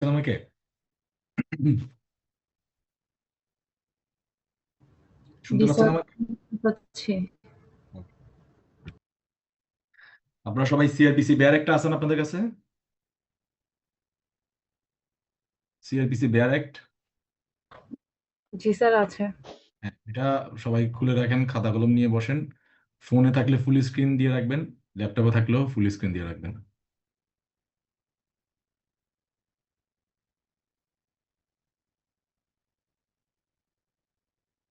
আমাকে শুনতে জি পাচ্ছেন স্যার, আমাকে? পাচ্ছি। আপনারা সবাই সিআরপিসি বেয়ার একটা আছেন আপনাদের কাছে? সিআরপিসি বেয়ার অ্যাক্ট, জি স্যার, আছে। হ্যাঁ, এটা সবাই খুলে রাখেন, খাতা কলম নিয়ে বসেন। ফোনে থাকলে ফুল স্ক্রিন দিয়ে রাখবেন, ল্যাপটপে থাকলেও ফুল স্ক্রিন দিয়ে রাখবেন।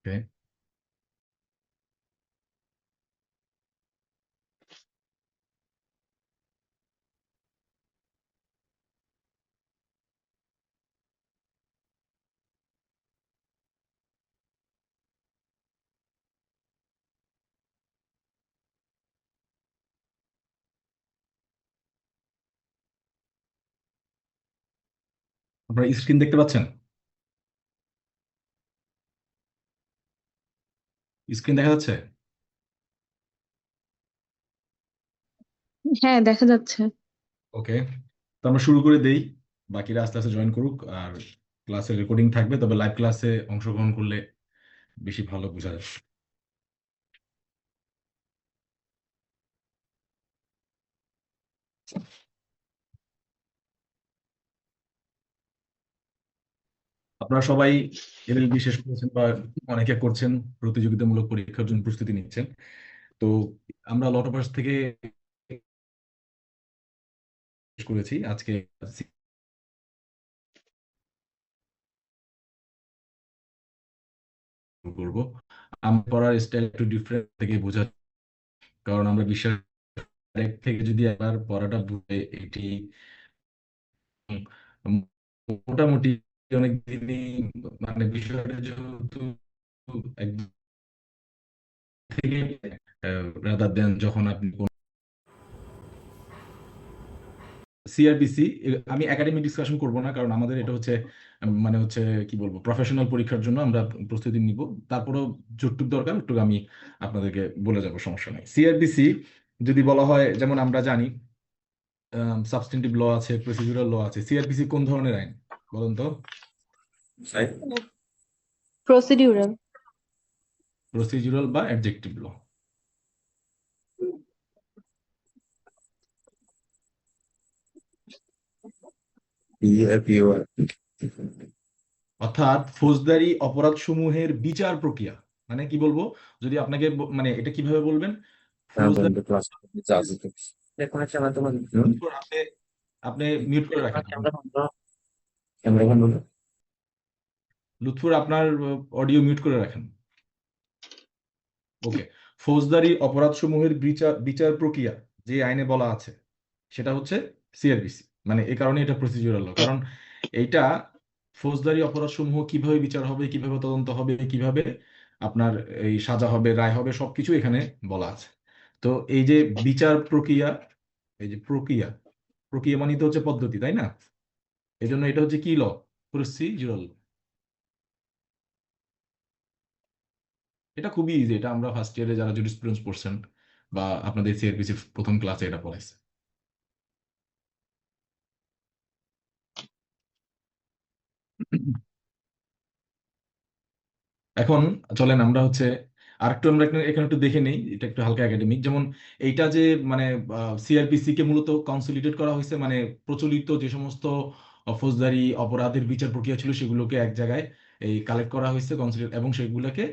ওকে, আপনারা স্ক্রিন দেখতে পাচ্ছেন? স্ক্রিন দেখা যাচ্ছে? হ্যাঁ, দেখা যাচ্ছে। ওকে, তো আমরা শুরু করে দেই। বাকিরা আস্তে আস্তে জয়েন করুক। আর ক্লাসের রেকর্ডিং থাকবে, তবে লাইভ ক্লাসে অংশগ্রহণ করলে বেশি ভালো বোঝা যাবে। আপনারা সবাই এলএলবি শেষ করেছেন বা অনেকে করছেন, প্রতিযোগিতামূলক পরীক্ষার জন্য প্রস্তুতি নিচ্ছেন। তো আমরা লটোপাস থেকে শেষ করেছি আজকে। করব, আমার পড়ার স্টাইল একটু ডিফারেন্ট থেকে বোঝা, কারণ আমরা বিশ্বাস থেকে যদি একবার পড়াটা বুঝে এটি উম, মোটামুটি অনেক দিনই, মানে বিষয়টা যেহেতু একদম থেকে রাদার দেন যখন আপনি সিআরবিসি, আমি একাডেমিক ডিসকাশন করব না, কারণ আমাদের এটা হচ্ছে মানে হচ্ছে কি বলবো, প্রফেশনাল পরীক্ষার জন্য আমরা প্রস্তুতি নিব। তারপরেও যতটুকু দরকার একটু আমি আপনাদেরকে বলে যাব, সমস্যা নেই। সিআরবিসি যদি বলা হয়, যেমন আমরা জানি সাবস্টেন্টিভ ল আছে, প্রসিডিউরাল ল আছে। সিআরপিসি কোন ধরনের আইন বলুন তো? প্রসিডিউরাল। প্রসিডিউরাল বা অ্যাডজেক্টিভ ল? PFUR। অর্থাৎ ফৌজদারি অপরাধ সমূহের বিচার প্রক্রিয়া। মানে কি বলবো, যদি আপনাকে মানে এটা কিভাবে বলবেন, হ্যাঁ ফৌজদারি। বন্ধু, ক্লাস আছে তো। এখন একটা আমার তোমার আপনি আপনি মিউট করে রাখেন। ক্যামেরা বন্ধ। ক্যামেরা বন্ধ। লুৎফুর, আপনার অডিও মিউট করে রাখেন। ওকে, ফৌজদারি অপরাধ সমূহের বিচার বিচার প্রক্রিয়া যে আইনে বলা আছে সেটা হচ্ছে সিআরপিসি। মানে এই কারণে এটা প্রসিডিউরাল ল, কারণ এইটা ফৌজদারি অপরাধ সমূহ কিভাবে বিচার হবে, কিভাবে তদন্ত হবে, কিভাবে আপনার এই সাজা হবে, রায় হবে, সবকিছু এখানে বলা আছে। তো এই যে বিচার প্রক্রিয়া, এই যে প্রক্রিয়া, প্রক্রিয়া মানে তো হচ্ছে পদ্ধতি, তাই না? এই জন্য এটা হচ্ছে কি ল? প্রসিডিউরাল। এটা খুবই ইজি, এটা আমরা ফার্স্ট ইয়ারে যারা জুরিসপ্রুডেন্স পড়ছেন বা আপনাদের সিআরপিসি প্রথম ক্লাসে এটা পড়াইছে। এখন চলেন আমরা হচ্ছে আরেকটু আমরা এখানে একটু দেখে নেই, এটা একটু হালকা একাডেমিক। যেমন এইটা যে মানে সিআরপিসি কে মূলত কনসলিডেট করা হয়েছে, মানে প্রচলিত যে সমস্ত ফৌজদারি অপরাধের বিচার প্রক্রিয়া ছিল সেগুলোকে এক জায়গায় এই কালেক্ট করা হয়েছে, কনসলিডেট, এবং সেগুলোকে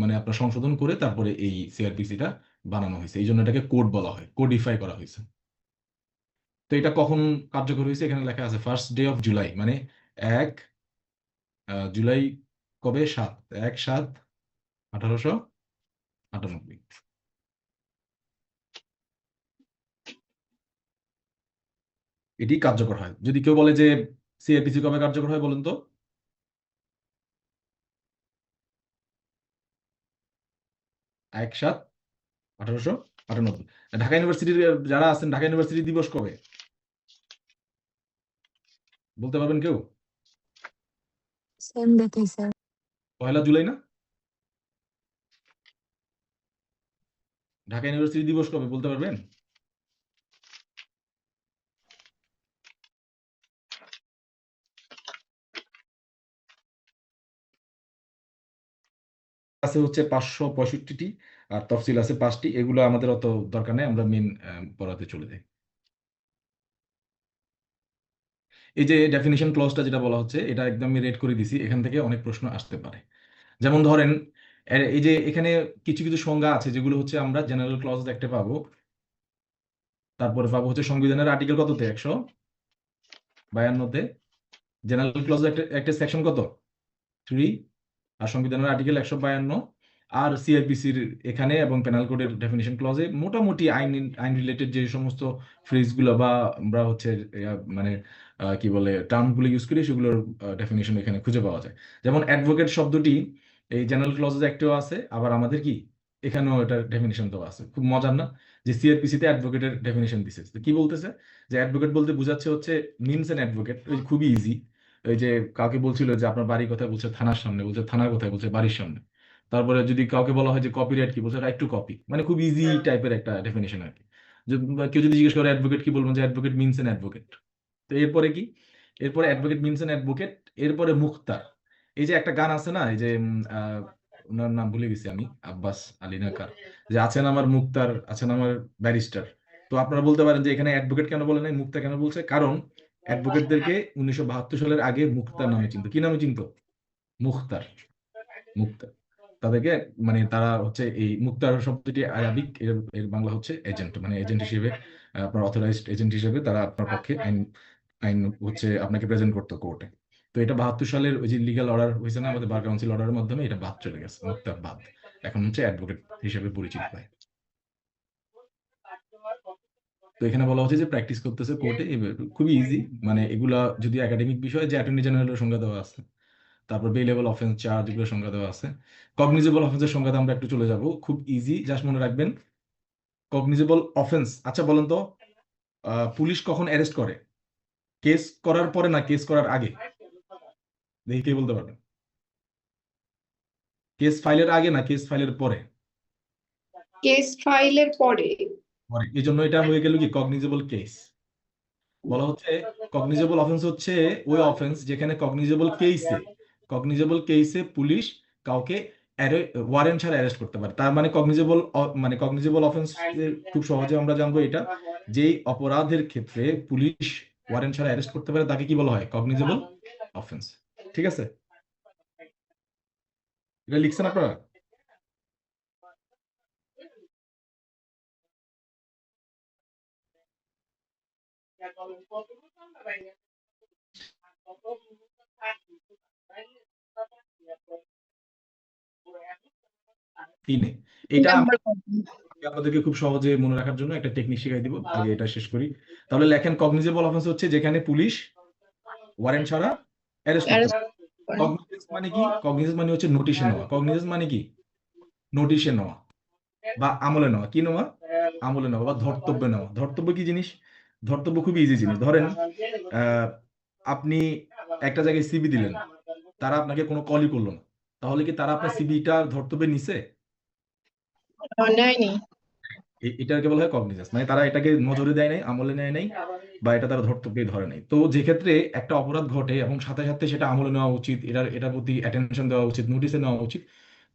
মানে আপনার সংশোধন করে তারপরে এই সিআরপিসিটা বানানো হয়েছে। এই জন্য এটাকে কোড বলা হয়, কোডিফাই করা হয়েছে। তো এটা কখন কার্যকর হয়েছে? এখানে লেখা আছে 1 July, মানে 1 জুলাই। কবে? 1/7/1898। এটি কার্যকর হয়। যদি কেউ বলে যে সিআরপিসি কবে কার্যকর হয় বলুন তো? 1/7/1898। ঢাকা ইউনিভার্সিটির যারা আছেন, ঢাকা ইউনিভার্সিটি দিবস কবে বলতে পারবেন কেউ? সেম ডেটে স্যার। 1 জুলাই না? ঢাকা ইউনিভার্সিটি দিবস কবে বলতে পারবেন? আছে হচ্ছে 565টি, আর তফসিল আছে 5টি। এগুলো আমাদের অত দরকার নেই, আমরা মেন পড়াতে চলে যাই। এই যে ডেফিনিশন ক্লজটা যেটা বলা হচ্ছে, এটা একদম আমি রেড করে দিছি, এখান থেকে অনেক প্রশ্ন আসতে পারে। যেমন ধরেন এই যে এখানে কিছু কিছু সংজ্ঞা আছে যেগুলো হচ্ছে আমরা জেনারেল ক্লজ দেখতে পাবো। তারপরে পাবো হচ্ছে সংবিধানের আর্টিকেল কততে, 152-তে। জেনারেল ক্লজ একটা একটা সেকশন কত, 3। আর সংবিধানের আর্টিকেল 152। আর সিআরপিসির এখানে এবং পেনাল কোডের ডেফিনিশন ক্লজে মোটামুটি আইন আইন রিলেটেড যে সমস্ত ফ্রেজগুলো বা আমরা হচ্ছে মানে কি বলে টার্মগুলো ইউজ করি, সেগুলোর ডেফিনিশন এখানে খুঁজে পাওয়া যায়। যেমন অ্যাডভোকেট শব্দটি এই জেনারেল ক্লজের একটাও আছে, আবার আমাদের কি এখানেও এটার ডেফিনিশন দেওয়া আছে। খুব মজার না যে সিআরপিসিতে অ্যাডভোকেটের ডেফিনিশন দিছে। তো কি বলতেছে যে অ্যাডভোকেট বলতে বোঝাচ্ছে হচ্ছে মিনস অ্যান অ্যাডভোকেট। খুবই ইজি। এই যে কাউকে বলছিল যে আপনার বাড়ি কোথায়, বলছে থানার সামনে, বলছে থানার কোথায়, বলছে বাড়ির সামনে। তারপরে যদি কাউকে বলা হয় যে কপিরাইট কি, বলছে রাইট টু কপি। মানে খুব ইজি টাইপের একটা ডেফিনেশন আর কি। বা কেউ যদি জিজ্ঞেস করে অ্যাডভোকেট কি, বলবেন যে অ্যাডভোকেট মিনস এন অ্যাডভোকেট। তো এরপরে কি, এরপরে অ্যাডভোকেট মিনস এন অ্যাডভোকেট, এরপরে মুখতার। এই যে একটা গান আছে না, এই যে ওনার নাম ভুলে গেছি আমি, আব্বাস আলী না কার, যে আছেন আমার মুখতার, আছেন আমার ব্যারিস্টার। তো আপনারা বলতে পারেন যে এখানে অ্যাডভোকেট কেন বলে নাই, মুক্তা কেন বলছে? কারণ অ্যাডভোকেটদেরকে 1972 সালের আগে মুক্তার নামে চিনতো। কি নামে চিনতো? মুখতার। মুক্তার। তাদেরকে মানে তারা হচ্ছে এই মুক্তার শব্দটি আরবিক, এর এর বাংলা হচ্ছে এজেন্ট। মানে এজেন্ট হিসেবে আপনার অথরাইজড এজেন্ট হিসেবে তারা আপনার পক্ষে আইন আইন হচ্ছে আপনাকে প্রেজেন্ট করতো কোর্টে। তো এটা 72 সালের ওই যে লিগ্যাল অর্ডার হয়েছে না আমাদের, বার কাউন্সিল অর্ডারের মাধ্যমে এটা বাদ চলে গেছে, মুক্তার বাদ। এখন হচ্ছে অ্যাডভোকেট হিসেবে পরিচিত হয়। তো এখানে বলা হচ্ছে যে প্র্যাকটিস করতেছে কোর্টে, খুবই ইজি। মানে এগুলা যদি একাডেমিক বিষয়, যে অ্যাটর্নি জেনারেলের সংজ্ঞা দেওয়া আছে, তারপর বেলেবল অফেন্স চার্জ, এগুলো সংজ্ঞা দেওয়া আছে। কগনিজেবল অফেন্সের সংজ্ঞাতে আমরা একটু চলে যাব, খুব ইজি, জাস্ট মনে রাখবেন কগনিজেবল অফেন্স। আচ্ছা বলেন তো, পুলিশ কখন অ্যারেস্ট করে? কেস করার পরে না কেস করার আগে? দেখি কে বলতে পারবেন। কেস ফাইলের আগে না কেস ফাইলের পরে? কেস ফাইলের পরে। পরে। এই জন্য এটা হয়ে গেল কি কগনিজেবল কেস। বলা হচ্ছে কগনিজেবল অফেন্স হচ্ছে ওই অফেন্স যেখানে কগনিজেবল কেসে পুলিশ কাউকে ওয়ারেন্ট ছাড়া অ্যারেস্ট করতে পারে। তার মানে কগনিজেবল অফেন্স খুব সহজে আমরা জানবো এটা, যেই অপরাধের ক্ষেত্রে পুলিশ ওয়ারেন্ট ছাড়া অ্যারেস্ট করতে পারে তাকে কি বলা হয়? Cognizable offence. ঠিক আছে, এটা লিখছেন আপনারা? তিনে। এটা নাম্বার আপনাদেরকে খুব সহজে মনে রাখার জন্য একটা টেকনিক শিখাই দিব, আগে এটা শেষ করি। তাহলে লেখেন কগনিজেবল অফেন্স হচ্ছে যেখানে পুলিশ ওয়ারেন্ট ছাড়া অ্যারেস্ট করতে পারে। কগনিজেন্স মানে কি? কগনিজেন্স মানে হচ্ছে নোটিশে নেওয়া। কগনিজেন্স মানে কি? নোটিশে নেওয়া বা আমলে নেওয়া। কি নেওয়া? আমলে নেওয়া বা ধর্তব্যে নেওয়া। ধর্তব্য কি জিনিস? ধর্তব্য খুবই ইজি জিনিস। ধরেন আপনি একটা জায়গায় সিবি দিলেন, তারা আপনাকে কোনো কলই করলো না, তাহলে কি তারা আপনার সিবিটা ধর্তব্যে নিছে? নেয়নি। এটাকে বলা হয় কগনিজেন্স। মানে তারা এটাকে নজরে দেয় নাই, আমলে নেয় নাই, বা এটা তারা ধর্তব্যে ধরে নাই। তো যে ক্ষেত্রে একটা অপরাধ ঘটে এবং সাথে সাথে সেটা আমলে নেওয়া উচিত, এটার প্রতি অ্যাটেনশন দেওয়া উচিত, নোটিশে নেওয়া উচিত,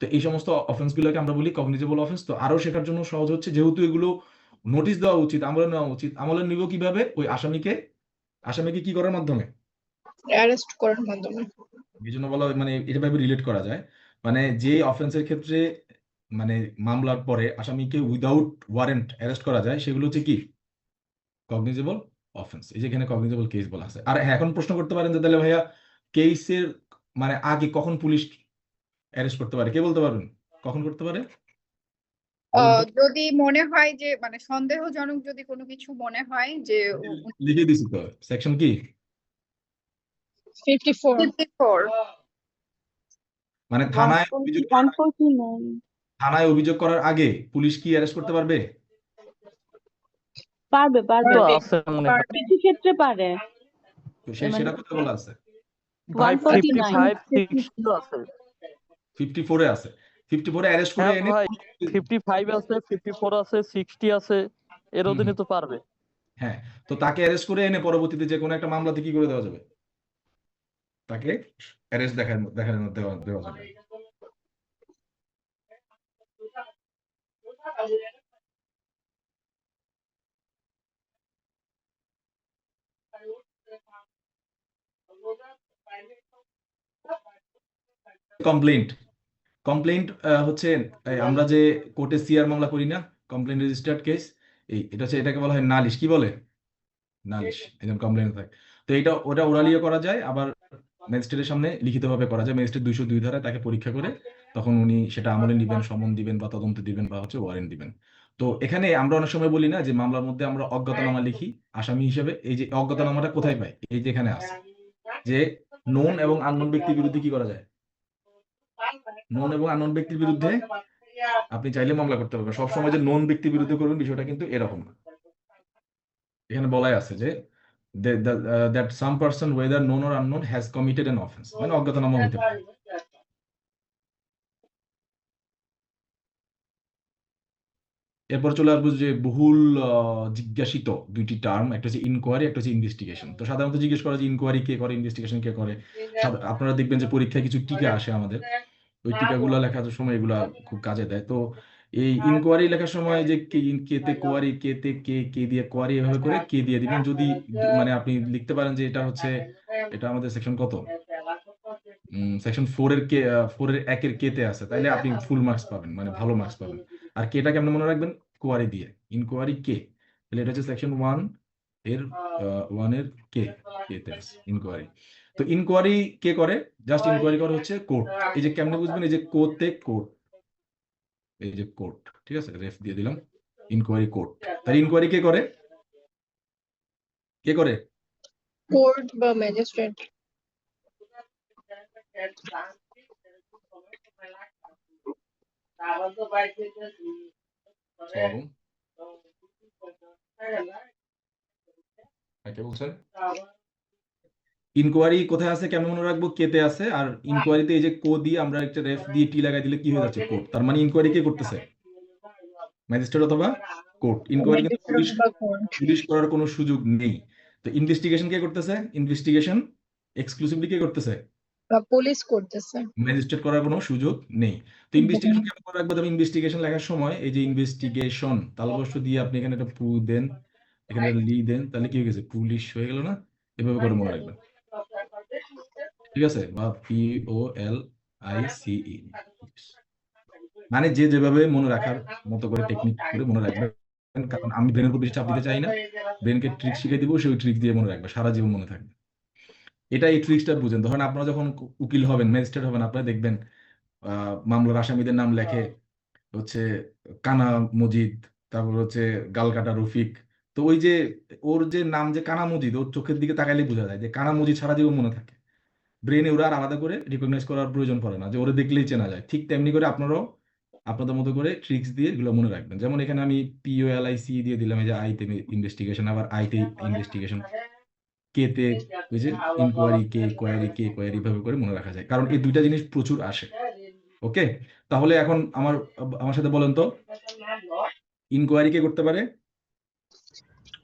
তো এই সমস্ত অফেন্স গুলোকে আমরা বলি কগনিজেবল অফেন্স। তো আরো শেখার জন্য সহজ হচ্ছে, যেহেতু এগুলো নোটিশ দেওয়া উচিত, আমলে নেওয়া উচিত, আমলে নিব কিভাবে? ওই আসামিকে কি করার মাধ্যমে? অ্যারেস্ট করার মাধ্যমে। এই জন্য বলা হয়, মানে এভাবে রিলেট করা যায়। মানে যে অফেন্সের ক্ষেত্রে মানে মামলার পরে আসামিকে উইদাউট ওয়ারেন্ট অ্যারেস্ট করা যায়, সেগুলো হচ্ছে কি কগনিজেবল অফেন্স। এই যেখানে কগনিজেবল কেস বলা আছে। আর হ্যাঁ, এখন প্রশ্ন করতে পারেন যে তাহলে ভাইয়া কেসের মানে আগে কখন পুলিশ অ্যারেস্ট করতে পারে? কে বলতে পারবেন কখন করতে পারে? বলেন তো। যদি মনে হয় যে মানে সন্দেহজনক যদি কোনো কিছু মনে হয় যে লিখে দিছি তো, সেকশন কি? 54 মানে থানায় অভিযোগ করার আগে পুলিশ কি অ্যারেস্ট করতে পারবে? পারবে তো আছে মনে হয় কিছু ক্ষেত্রে পারে। তো সেটা কোথায় বলা আছে? ভাই 149 55 60 আছে। 54 এ আছে। 54 এ অ্যারেস্ট করে হ্যাঁ এনে ভাই 55 আছে 54 আছে 60 আছে, এর অধীনে তো পারবে। হ্যাঁ, তো তাকে অ্যারেস্ট করে এনে পরবর্তীতে যে কোনো একটা মামলাতে কি করে দেওয়া যাবে? তাকে অ্যারেস্ট দেওয়া যাবে। কমপ্লেন্ট কমপ্লেন্ট হচ্ছে আমরা যে কোর্টে সিআর মামলা করি না, কমপ্লেন্ট রেজিস্টার্ড কেস, এটা হচ্ছে, এটাকে বলা হয় নালিশ। কি বলে? নালিশ। একদম কমপ্লেন্ট থাকে। তো ওটা ওরালিও করা যায়, আবার ম্যাজিস্ট্রেটের সামনে লিখিতভাবে করা যায়। ম্যাজিস্ট্রেট 202 ধারায় তাকে পরীক্ষা করে তখন উনি সেটা আমলে নিবেন, সমন দিবেন বা তদন্ত দিবেন বা হচ্ছে ওয়ারেন্ট দিবেন। তো এখানে আমরা অনেক সময় বলি না যে মামলার মধ্যে আমরা অজ্ঞাতনামা লিখি আসামি হিসেবে। এই যে অজ্ঞাতনামাটা কোথায় পাই? এই যে এখানে আছে যে নোন এবং আননোন ব্যক্তির বিরুদ্ধে কি করা যায়? নোন এবং আননোন ব্যক্তির বিরুদ্ধে আপনি চাইলে মামলা করতে পারবেন। সবসময় যে নোন ব্যক্তির বিরুদ্ধে করবেন বিষয়টা কিন্তু এরকম না। এখানে বলাই আছে যে that some person whether known or unknown has committed an offense, মানে অজ্ঞাতনামা হতে পারে। এরপর চলে আসবো যে বহুল জিজ্ঞাসিত দুইটি টার্ম, একটা হচ্ছে ইনকোয়ারি, একটা হচ্ছে ইনভেস্টিগেশন। তো সাধারণত জিজ্ঞেস করা যে ইনকোয়ারি কে করে, ইনভেস্টিগেশন কে করে। আপনারা দেখবেন যে পরীক্ষায় কিছু টিকা আসে আমাদের, ওই টিকাগুলো লেখার সময় এগুলা খুব কাজে দেয়। তো এই ইনকোয়ারি লেখার সময় যে কেতে কোয়ারি, কেতে কে দিয়ে কোয়ারি, এভাবে করে কে দিয়ে দিবেন। যদি মানে আপনি লিখতে পারেন যে এটা হচ্ছে, এটা আমাদের সেকশন কত, সেকশন 4-এর 1-এর কেতে আছে, তাইলে আপনি ফুল মার্কস পাবেন, মানে ভালো মার্কস পাবেন। আর কেটা কেমন মনে রাখবেন? কোয়ারি দিয়ে, ইনকোয়ারি কে, তাহলে এটা হচ্ছে সেকশন 1-এর কেতে আছে ইনকোয়ারি। তো ইনকোয়ারি কে করে? জাস্ট ইনকোয়ারি করে হচ্ছে কোর্ট। এই যে কেমনে বুঝবেন? এই যে কোর্ট, এই যে কোর্ট, ঠিক আছে, রেফ দিয়ে দিলাম, ইনকোয়ারি কোর্ট। তাহলে ইনকোয়ারি কে করে? কোর্ট বা ম্যাজিস্ট্রেট। সালাম, কে বলছেন? ইনকোয়ারি কোথায় আছে কেমন মনে রাখবো? কেতে আছে। আর ইনকোয়ারিতে এই যে কো দিয়ে আমরা একটা রেফ দিয়ে টি লাগাই দিলে কি হয়ে যাচ্ছে? কোর্ট। তার মানে ইনকোয়ারি কে করতেছে? ম্যাজিস্ট্রেট অথবা কোর্ট। ইনকোয়ারি কিন্তু পুলিশ ম্যাজিস্ট্রেট বা কোর্ট। পুলিশ করার কোনো সুযোগ নেই। তো ইনভেস্টিগেশন কে করতেছে? ইনভেস্টিগেশন এক্সক্লুসিভলি কে করতেছে? বা পুলিশ করতেছে। ম্যাজিস্ট্রেট করার কোনো সুযোগ নেই। তো ইনভেস্টিগেশন কেমন করে রাখবো? তবে ইনভেস্টিগেশন লেখার সময় এই যে ইনভেস্টিগেশন তালবস্য দিয়ে আপনি এখানে একটা পু দেন, এখানে একটা লি দেন, তাহলে কি হয়ে গেছে? পুলিশ হয়ে গেল না? এভাবে করে মনে রাখবেন, ঠিক আছে? বা POLICE, মানে যে যেভাবে মনে রাখার মতো করে টেকনিক করে মনে রাখবেন। কারণ আমি ব্রেনের উপর বেশি চাপ দিতে চাই না, ব্রেনকে ট্রিক শিখে দিব, সে ওই ট্রিক দিয়ে মনে রাখবে, সারা জীবন মনে থাকবে। এটা, এই ট্রিক্সটা বুঝেন। ধরেন আপনারা যখন উকিল হবেন, ম্যাজিস্ট্রেট হবেন, আপনারা দেখবেন মামলার আসামিদের নাম লেখে হচ্ছে কানা মজিদ, তারপর হচ্ছে গালকাটা রফিক। তো ওই যে ওর যে নাম যে কানা মজিদ, ওর চোখের দিকে তাকাইলে বোঝা যায় যে কানা মজিদ সারা জীবন মনে থাকে। ব্রেনে ওরা আর আলাদা করে রিকগনাইজ করার প্রয়োজন পড়ে না, যে ওরা দেখলেই চেনা যায়। ঠিক তেমনি করে আপনারাও আপনাদের মতো করে ট্রিক্স দিয়ে এগুলো মনে রাখবেন। যেমন এখানে আমি POLICE দিয়ে দিলাম, এই যে আইতে ইনভেস্টিগেশন, আবার আইতে ইনভেস্টিগেশন, কেতে ওই যে ইনকোয়ারি কোয়ারি, ভাবে করে মনে রাখা যায়, কারণ এই দুইটা জিনিস প্রচুর আসে। ওকে, তাহলে এখন আমার সাথে বলেন তো, ইনকোয়ারি কে করতে পারে?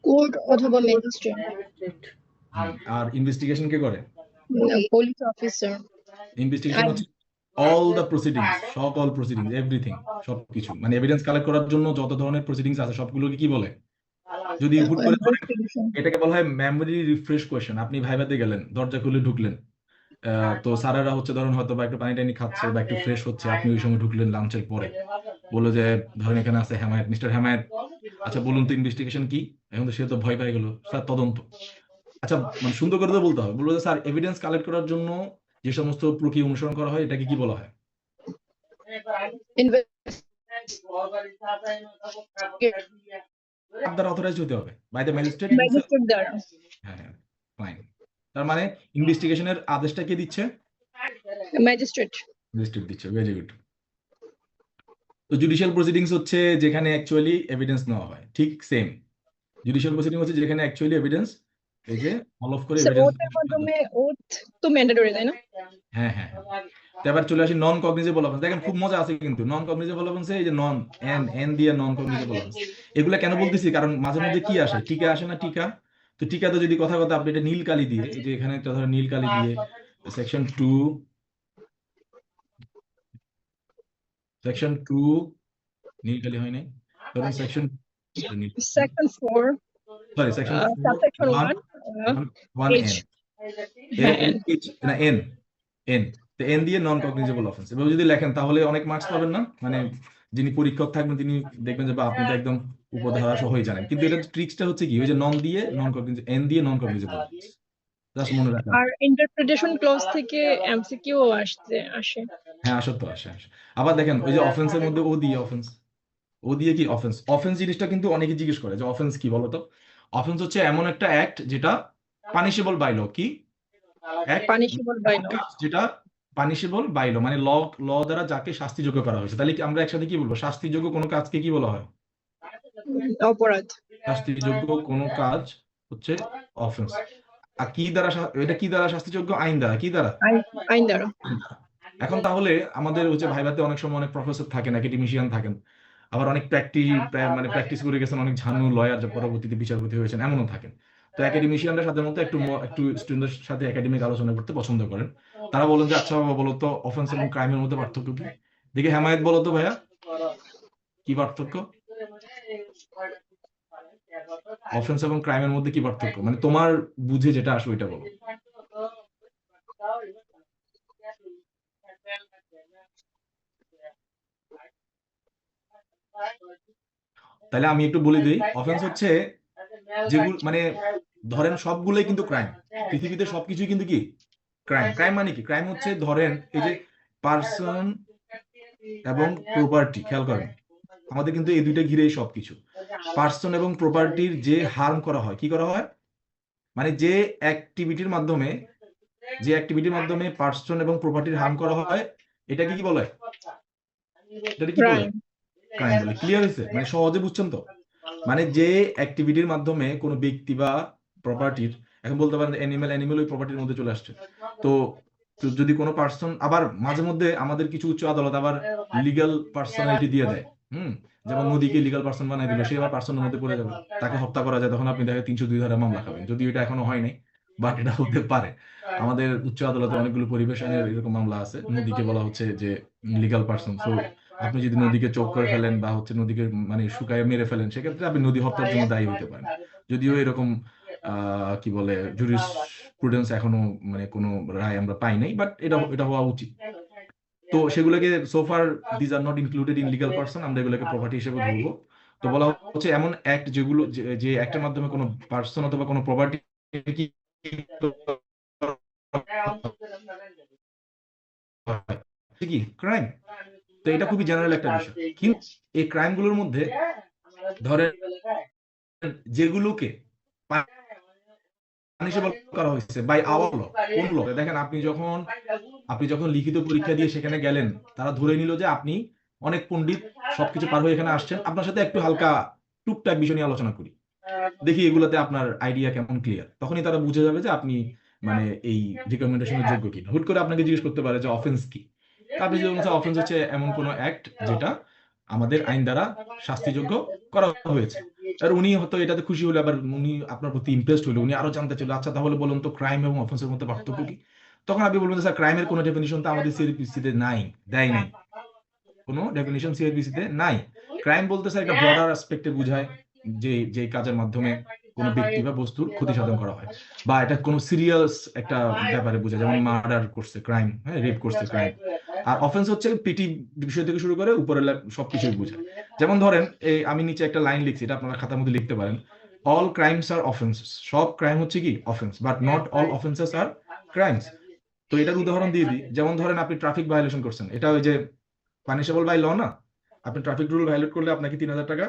কোর্ট অথবা ম্যাজিস্ট্রেট। আর ইনভেস্টিগেশন কে করে? Police officer. ইনভেস্টিগেশন হচ্ছে অল দ্য প্রসিডিংস, সকল প্রসিডিংস, এভরিথিং, সবকিছু, মানে এভিডেন্স কালেক্ট করার জন্য যত ধরনের প্রসিডিংস আছে সবগুলোকে কি বলে? যদি হুট করে ধরেন, এটাকে বলা হয় মেমোরি রিফ্রেশ কোয়েশ্চেন। আপনি ভাইভাতে গেলেন, দরজা খুলে ঢুকলেন, তো স্যারেরা হচ্ছে ধরেন হয়তো বা একটু পানি টানি খাচ্ছে বা একটু ফ্রেশ হচ্ছে, আপনি ওই সময় ঢুকলেন লাঞ্চের পরে, বললো যে ধরেন এখানে আছে হেমায়েত, মিস্টার হেমায়েত, আচ্ছা বলুন তো ইনভেস্টিগেশন কি? এখন তো সে তো ভয় পেয়ে গেল, স্যার তদন্ত। আচ্ছা, মানে সুন্দর করে তো বলতে হবে, বলবো যে স্যার এভিডেন্স কালেক্ট করার জন্য যে সমস্ত প্রক্রিয়া অনুসরণ করা হয় এটাকে কি বলা হয়? কার দ্বারা অথরাইজ হতে হবে? By the magistrate himself. Magistrate দ্বারা। হ্যাঁ, ফাইন। তার মানে ইনভেস্টিগেশনের আদেশটা কে দিচ্ছে? ম্যাজিস্ট্রেট। ম্যাজিস্ট্রেট দিচ্ছে। Very good. তো জুডিশিয়াল প্রসিডিংস হচ্ছে যেখানে অ্যাকচুয়ালি এভিডেন্স নেওয়া হয়, ঠিক সেম। জুডিশিয়াল প্রসিডিং হচ্ছে যেখানে অ্যাকচুয়ালি এভিডেন্স, এই যে অল অফ করে স্যার এভিডেন্স। ওথের মাধ্যমে, ওথ তো ম্যান্ডেটরি, তাই না? হ্যাঁ। তো এবার চলে আসি নন কগনিজেবল অফেন্স। দেখেন খুব মজা আছে কিন্তু নন কগনিজেবল অফেন্সে, এই যে নন এন দিয়ে নন কগনিজেবল অফেন্স। এগুলা কেন বলতেছি? কারণ মাঝে মধ্যে কি আসে, টিকা আসে না, টিকা। তো টিকাতে যদি কথা আপনি এটা নীল কালি দিয়ে, এই যে এখানে একটা ধরেন নীল কালি দিয়ে সেকশন 2 নীল কালি হয় নাই, ধরুন section Section 4, sorry section subsection 1, 1 H. N হ্যাঁ, N. না এন এন তো এন দিয়ে নন কগনিজেবল অফেন্স এভাবে যদি লেখেন তাহলে অনেক মার্কস পাবেন না, মানে যিনি পরীক্ষক থাকবেন তিনি দেখবেন যে বা আপনি তো একদম উপধারা সহই জানেন, কিন্তু এটা ট্রিক্সটা হচ্ছে কি ওই যে নন দিয়ে নন কগনিজেবল এন দিয়ে নন কগনিজেবল অফেন্স জাস্ট মনে রাখা। আর ইন্টারপ্রিটেশন ক্লজ থেকে এমসিকিউ আসে। হ্যাঁ আসে। আবার দেখেন ওই যে অফেন্সের মধ্যে ও দিয়ে কি অফেন্স জিনিসটা কিন্তু অনেকে জিজ্ঞেস করে যে অফেন্স কি বলতো। অফেন্স হচ্ছে এমন একটা অ্যাক্ট যেটা পানিশেবল বাই ল, কি অ্যাক্ট পানিশেবল বাই ল। যেটা পানিশেবল বাই ল, মানে ল দ্বারা যাকে শাস্তিযোগ্য করা হয়েছে। তাহলে কি আমরা একসাথে কি বলবো, শাস্তিযোগ্য কোনো কাজকে কি বলা হয়? অপরাধ। শাস্তিযোগ্য কোনো কাজ হচ্ছে অফেন্স। আর কি দ্বারা এটা কি দ্বারা শাস্তিযোগ্য? আইন দ্বারা। কি দ্বারা? আইন দ্বারা। এখন তাহলে আমাদের হচ্ছে ভাইভাতে অনেক সময় অনেক প্রফেসর থাকেন, একাডেমিশিয়ান থাকেন, আবার অনেক প্র্যাকটিস করে গেছেন, অনেক ঝানু লয়ার যা পরবর্তীতে বিচারপতি হয়েছেন এমনও থাকেন। তো একাডেমিশিয়ানরা সাধারণত একটু স্টুডেন্টদের সাথে একাডেমিক আলোচনা করতে পছন্দ করেন। তারা বলেন যে আচ্ছা বাবা বলো তো অফেন্স এবং ক্রাইমের মধ্যে পার্থক্য কি? দেখি হেমায়েত বলো তো ভাইয়া কি পার্থক্য? অফেন্স এবং ক্রাইমের মধ্যে কি পার্থক্য, মানে তোমার বুঝে যেটা আসবে ওইটা বলো। তাহলে আমি একটু বলে দিই, অফেন্স হচ্ছে যেগুলো মানে ধরেন সবগুলোই কিন্তু ক্রাইম, পৃথিবীতে সবকিছুই কিন্তু কি ক্রাইম মানে কি? ক্রাইম হচ্ছে ধরেন এই যে পার্সন এবং প্রপার্টি, খেয়াল করেন আমাদের কিন্তু এই দুইটা ঘিরেই সবকিছু। পার্সন এবং প্রপার্টির যে হার্ম করা হয়, কি করা হয়, মানে যে অ্যাক্টিভিটির মাধ্যমে পার্সন এবং প্রপার্টির হার্ম করা হয় এটাকে কি বলে? এটা কি বলে? ক্রাইম বলে। ক্লিয়ার হয়েছে? মানে সহজে বুঝছেন তো? মানে যে অ্যাক্টিভিটির মাধ্যমে কোনো ব্যক্তি বা প্রপার্টির, এখন বলতে পারেন অ্যানিমেল ওই প্রপার্টির মধ্যে চলে আসছে। তো যদি কোনো পার্সন, আবার মাঝে মধ্যে আমাদের কিছু উচ্চ আদালত আবার লিগ্যাল পার্সোনালিটি দিয়ে দেয়, যেমন নদীকে লিগ্যাল পার্সন বানাই দিল, সে আবার পার্সনের মধ্যে পড়ে যাবে, তাকে হত্যা করা যায়, তখন আপনি দেখেন 302 ধারা মামলা খাবেন। যদিও এটা এখনো হয় নাই, বাট এটা হতে পারে। আমাদের উচ্চ আদালতে অনেকগুলো পরিবেশ আইনের এরকম মামলা আছে, নদীকে বলা হচ্ছে যে লিগ্যাল পার্সন। সো আপনি যদি নদীকে চোখ করে ফেলেন বা হচ্ছে নদীকে মানে শুকায় মেরে ফেলেন, সেক্ষেত্রে আপনি নদী হত্যার জন্য দায়ী হতে পারেন। যদিও এরকম কি বলে জুরিসপ্রুডেন্স এখনো মানে কোনো রায় আমরা পাই নাই, বাট এটা হওয়া উচিত। তো সেগুলোকে সোফার these are not included in legal person, আমরা এগুলোকে প্রপার্টি হিসেবে ধরবো। তো বলা হচ্ছে এমন অ্যাক্ট যেগুলো যে অ্যাক্টের মাধ্যমে কোনো পার্সন অথবা কোনো প্রপার্টি কি ক্রাইম। তো এটা খুবই জেনারেল একটা বিষয়, কিন্তু এই ক্রাইমগুলোর মধ্যে ধরেন যেগুলোকে পানিশেবল করা হয়েছে বাই আওয়ার ল, কোন ল? দেখেন আপনি যখন লিখিত পরীক্ষা দিয়ে সেখানে গেলেন, তারা ধরে নিল যে আপনি অনেক পণ্ডিত, সবকিছু পার হয়ে এখানে আসছেন, আপনার সাথে একটু হালকা টুকটাক বিষয় নিয়ে আলোচনা করি, দেখি এগুলাতে আপনার আইডিয়া কেমন ক্লিয়ার, তখনই তারা বুঝে যাবে যে আপনি মানে এই রিকমেন্ডেশনের যোগ্য কিনা। হুট করে আপনাকে জিজ্ঞেস করতে পারে যে অফেন্স কি। আপনি যদি বলেন অফেন্স হচ্ছে এমন কোনো অ্যাক্ট যেটা আমাদের আইন দ্বারা শাস্তিযোগ্য করা হয়েছে, আর উনি হয়তো এটাতে খুশি হলে, আবার উনি আপনার প্রতি ইমপ্রেসড হলো, উনি আরো জানতে চাইলো আচ্ছা তাহলে বলুন তো ক্রাইম এবং অফেন্সের মধ্যে পার্থক্য কি? তখন আপনি বলবেন স্যার ক্রাইমের কোনো ডেফিনিশন তো আমাদের সিআরপিসিতে দেয় নাই, কোনো ডেফিনিশন সিআরপিসিতে নাই। ক্রাইম বলতে স্যার একটা ব্রডার অ্যাসপেক্টে বোঝায় যে কাজের মাধ্যমে কোনো ব্যক্তি বা বস্তুর ক্ষতি সাধন করা হয়, বা এটা কোনো সিরিয়াস একটা ব্যাপারে বোঝায়, যেমন মার্ডার করছে ক্রাইম, হ্যাঁ, রেপ করছে ক্রাইম। আর অফেন্স হচ্ছে পিটি বিষয় থেকে শুরু করে উপরের সবকিছুই বোঝায়। যেমন ধরেন এই আমি নিচে একটা লাইন লিখছি, এটা আপনারা খাতার মধ্যে লিখতে পারেন, অল ক্রাইমস আর অফেন্সেস, সব ক্রাইম হচ্ছে কি offence, but not all offences R crimes. তো এটার উদাহরণ দিয়ে দিই, যেমন ধরেন আপনি ট্রাফিক ভায়োলেশন করছেন, এটা ওই যে পানিশেবল বাই ল না? আপনি ট্রাফিক রুল ভায়োলেট করলে আপনাকে 3000 টাকা